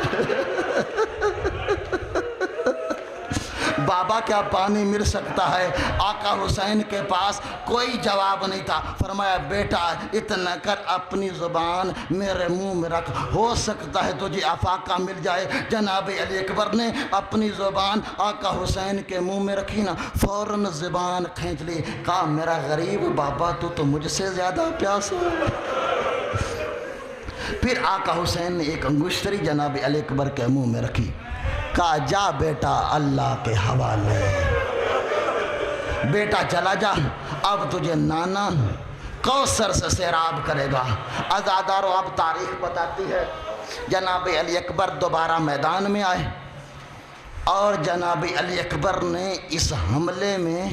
بابا کیا پانی مل سکتا ہے؟ آقا حسین کے پاس کوئی جواب نہیں تھا۔ فرمایا بیٹا اتنا کر اپنی زبان میرے منہ میں رکھ، ہو سکتا ہے تجھے افاقہ مل جائے۔ جناب علی اکبر نے اپنی زبان آقا حسین کے منہ میں رکھی نا، فوراً زبان کھینچ لی، کہا میرا غریب بابا تو مجھ سے زیادہ پیاسا ہے۔ پھر آقا حسین نے ایک انگشتری جناب علی اکبر کے منہ میں رکھی، کہا جا بیٹا اللہ کے حوالے، بیٹا چلا جا، اب تجھے نانا کوثر سے سیراب کرے گا۔ عزادارو اب تاریخ بتاتی ہے جناب علی اکبر دوبارہ میدان میں آئے، اور جناب علی اکبر نے اس حملے میں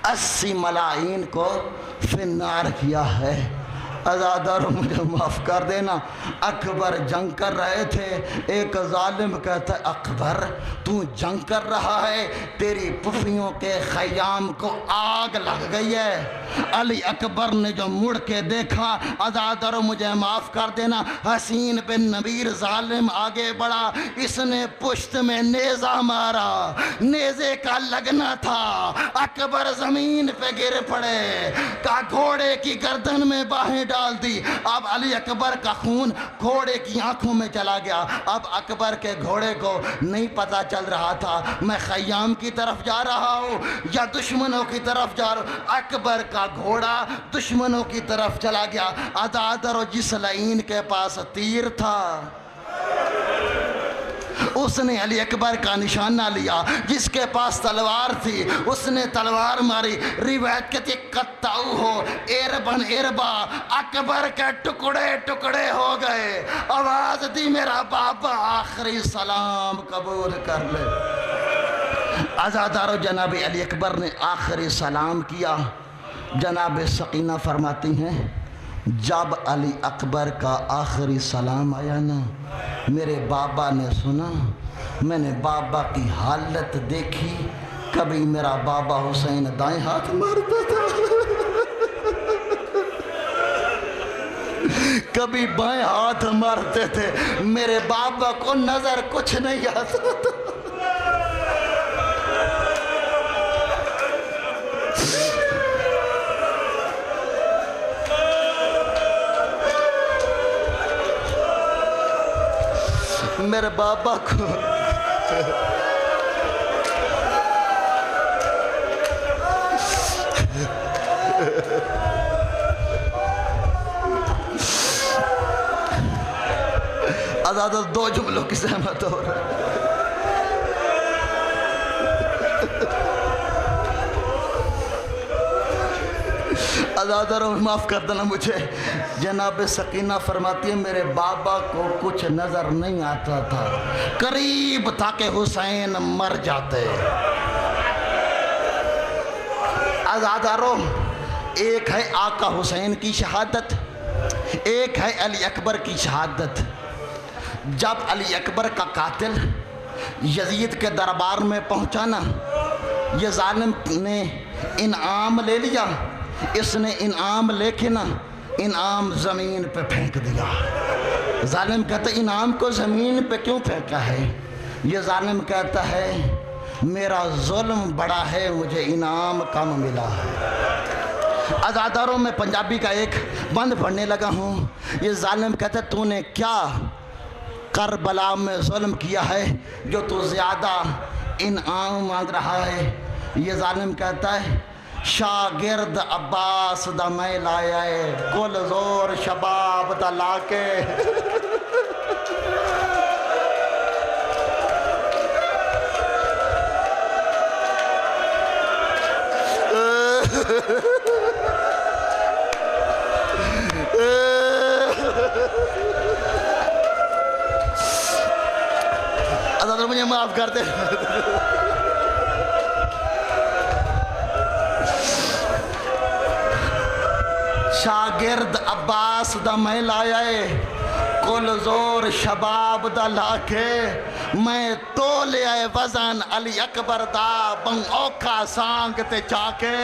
80 ملاعین کو فنار کیا ہے۔ عزادارو مجھے معاف کر دینا، اکبر جنگ کر رہے تھے، ایک ظالم کہتا ہے اکبر تو جنگ کر رہا ہے، تیری پھوپھیوں کے خیام کو آگ لگ گئی ہے۔ علی اکبر نے جو مڑ کے دیکھا، عزادارو مجھے معاف کر دینا، حسین بن نبیر ظالم آگے بڑھا، اس نے پشت میں نیزہ مارا، نیزے کا لگنا تھا، اکبر زمین پہ گر پڑے، کہا گھوڑے کی گردن میں باہیں ڈال دی۔ اب علی اکبر کا خون گھوڑے کی آنکھوں میں چلا گیا۔ اب اکبر کے گھوڑے کو نہیں پتا چل رہا تھا میں خیام کی طرف جا رہا ہوں یا دشمنوں کی طرف جا رہا ہوں۔ اکبر کا گھوڑا دشمنوں کی طرف چلا گیا۔ عزادارو جس لعین کے پاس تیر تھا اس نے علی اکبر کا نشانہ لیا، جس کے پاس تلوار تھی اس نے تلوار ماری۔ روایت کہتی قطعو ہو اربن اربا، اکبر کے ٹکڑے ٹکڑے ہو گئے۔ آواز دی میرا بابا آخری سلام قبول کر لے۔ عزادارو جناب علی اکبر نے آخری سلام کیا۔ جناب سکینہ فرماتی ہیں جب علی اکبر کا آخری سلام آیا نا، میرے بابا نے سنا، میں نے بابا کی حالت دیکھی، کبھی میرا بابا حسین دائیں ہاتھ مارتا تھا، کبھی بائیں ہاتھ مارتے تھے، میرے بابا کو نظر کچھ نہیں آتا تھا۔ میرے بابا کو عزادارو 2 جملوں کی سہمت ہو رہا ہے۔ عزادارو معاف کر دینا مجھے۔ جناب سکینہ فرماتی ہے میرے بابا کو کچھ نظر نہیں آتا تھا، قریب تھا کہ حسین مر جاتے۔ عزادارو ایک ہے آقا حسین کی شہادت، ایک ہے علی اکبر کی شہادت۔ جب علی اکبر کا قاتل یزید کے دربار میں پہنچا نا، یہ ظالم نے انعام لے لیا، اس نے انعام لے کے نا انعام زمین پہ پھینک دیا۔ ظالم کہتا ہے انعام کو زمین پہ کیوں پھینکا ہے؟ یہ ظالم کہتا ہے میرا ظلم بڑا ہے، مجھے انعام کم ملا ہے۔ عزاداروں میں پنجابی کا ایک بند پڑھنے لگا ہوں۔ یہ ظالم کہتا ہے تو نے کیا کربلا میں ظلم کیا ہے جو تو زیادہ انعام مانگ رہا ہے؟ یہ ظالم کہتا ہے شاگرد عباس دا میں لایا ہے، کل زور شباب دا لا کے۔ عزادار مجھے معاف کر دے۔ شاگرد عباس دا میں لایا ہے، کل زور شباب دا لا کے، میں تو لے آئے وزن علی اکبر دا بن اوکھا سانگ تے چاکے۔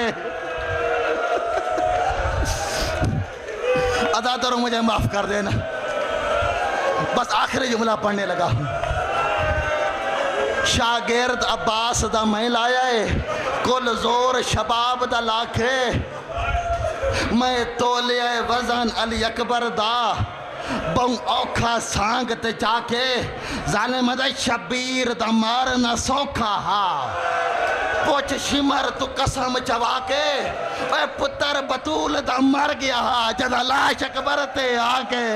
عزاداروں مجھے معاف کر دینا، بس آخری جملہ پڑھنے لگا ہوں۔ شاگرد عباس دا میں لایا ہے، کل زور شباب دا لا کے، میں تولے وزن علی اکبر دا بہوں اوکھا سانگ تے جا کے، ظالم دا شبیر دا مارنا سوکھا ہا، پوچھ شمر تو قسم چوا کے، اے پتر بطول دا مر گیا ہا جدا لاش اکبر تے آگے۔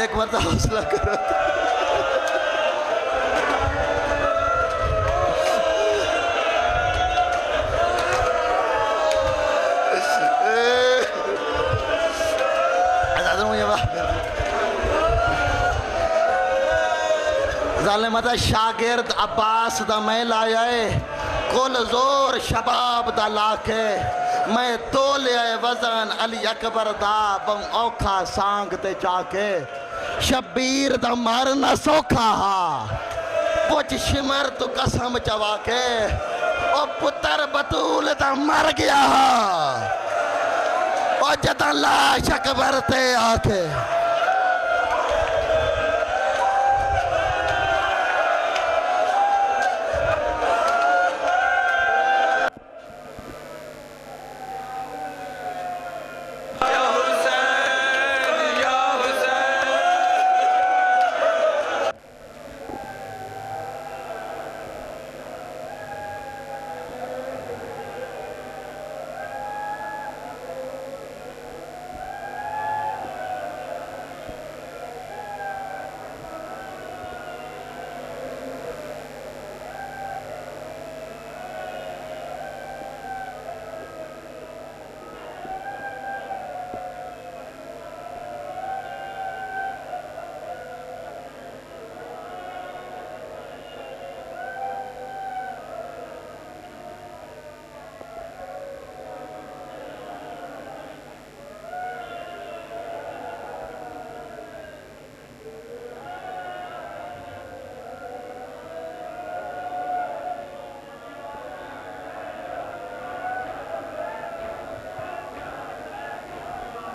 ایک مرتبہ حوصلہ کرو۔ ظالم دا شاگرد عباس دا میں لایا ہے، کل زور شباب دا لا کے، میں تو لے آئے وزن علی اکبر دا بہوں اوکھا سانگ تے چاکے، شبیر دا مارنا سوکھا ہا، پوچھ شمر تو قسم چوا کے، او پتر بطول دا مر گیا ہا، او جدا لاش اکبر تے آکے۔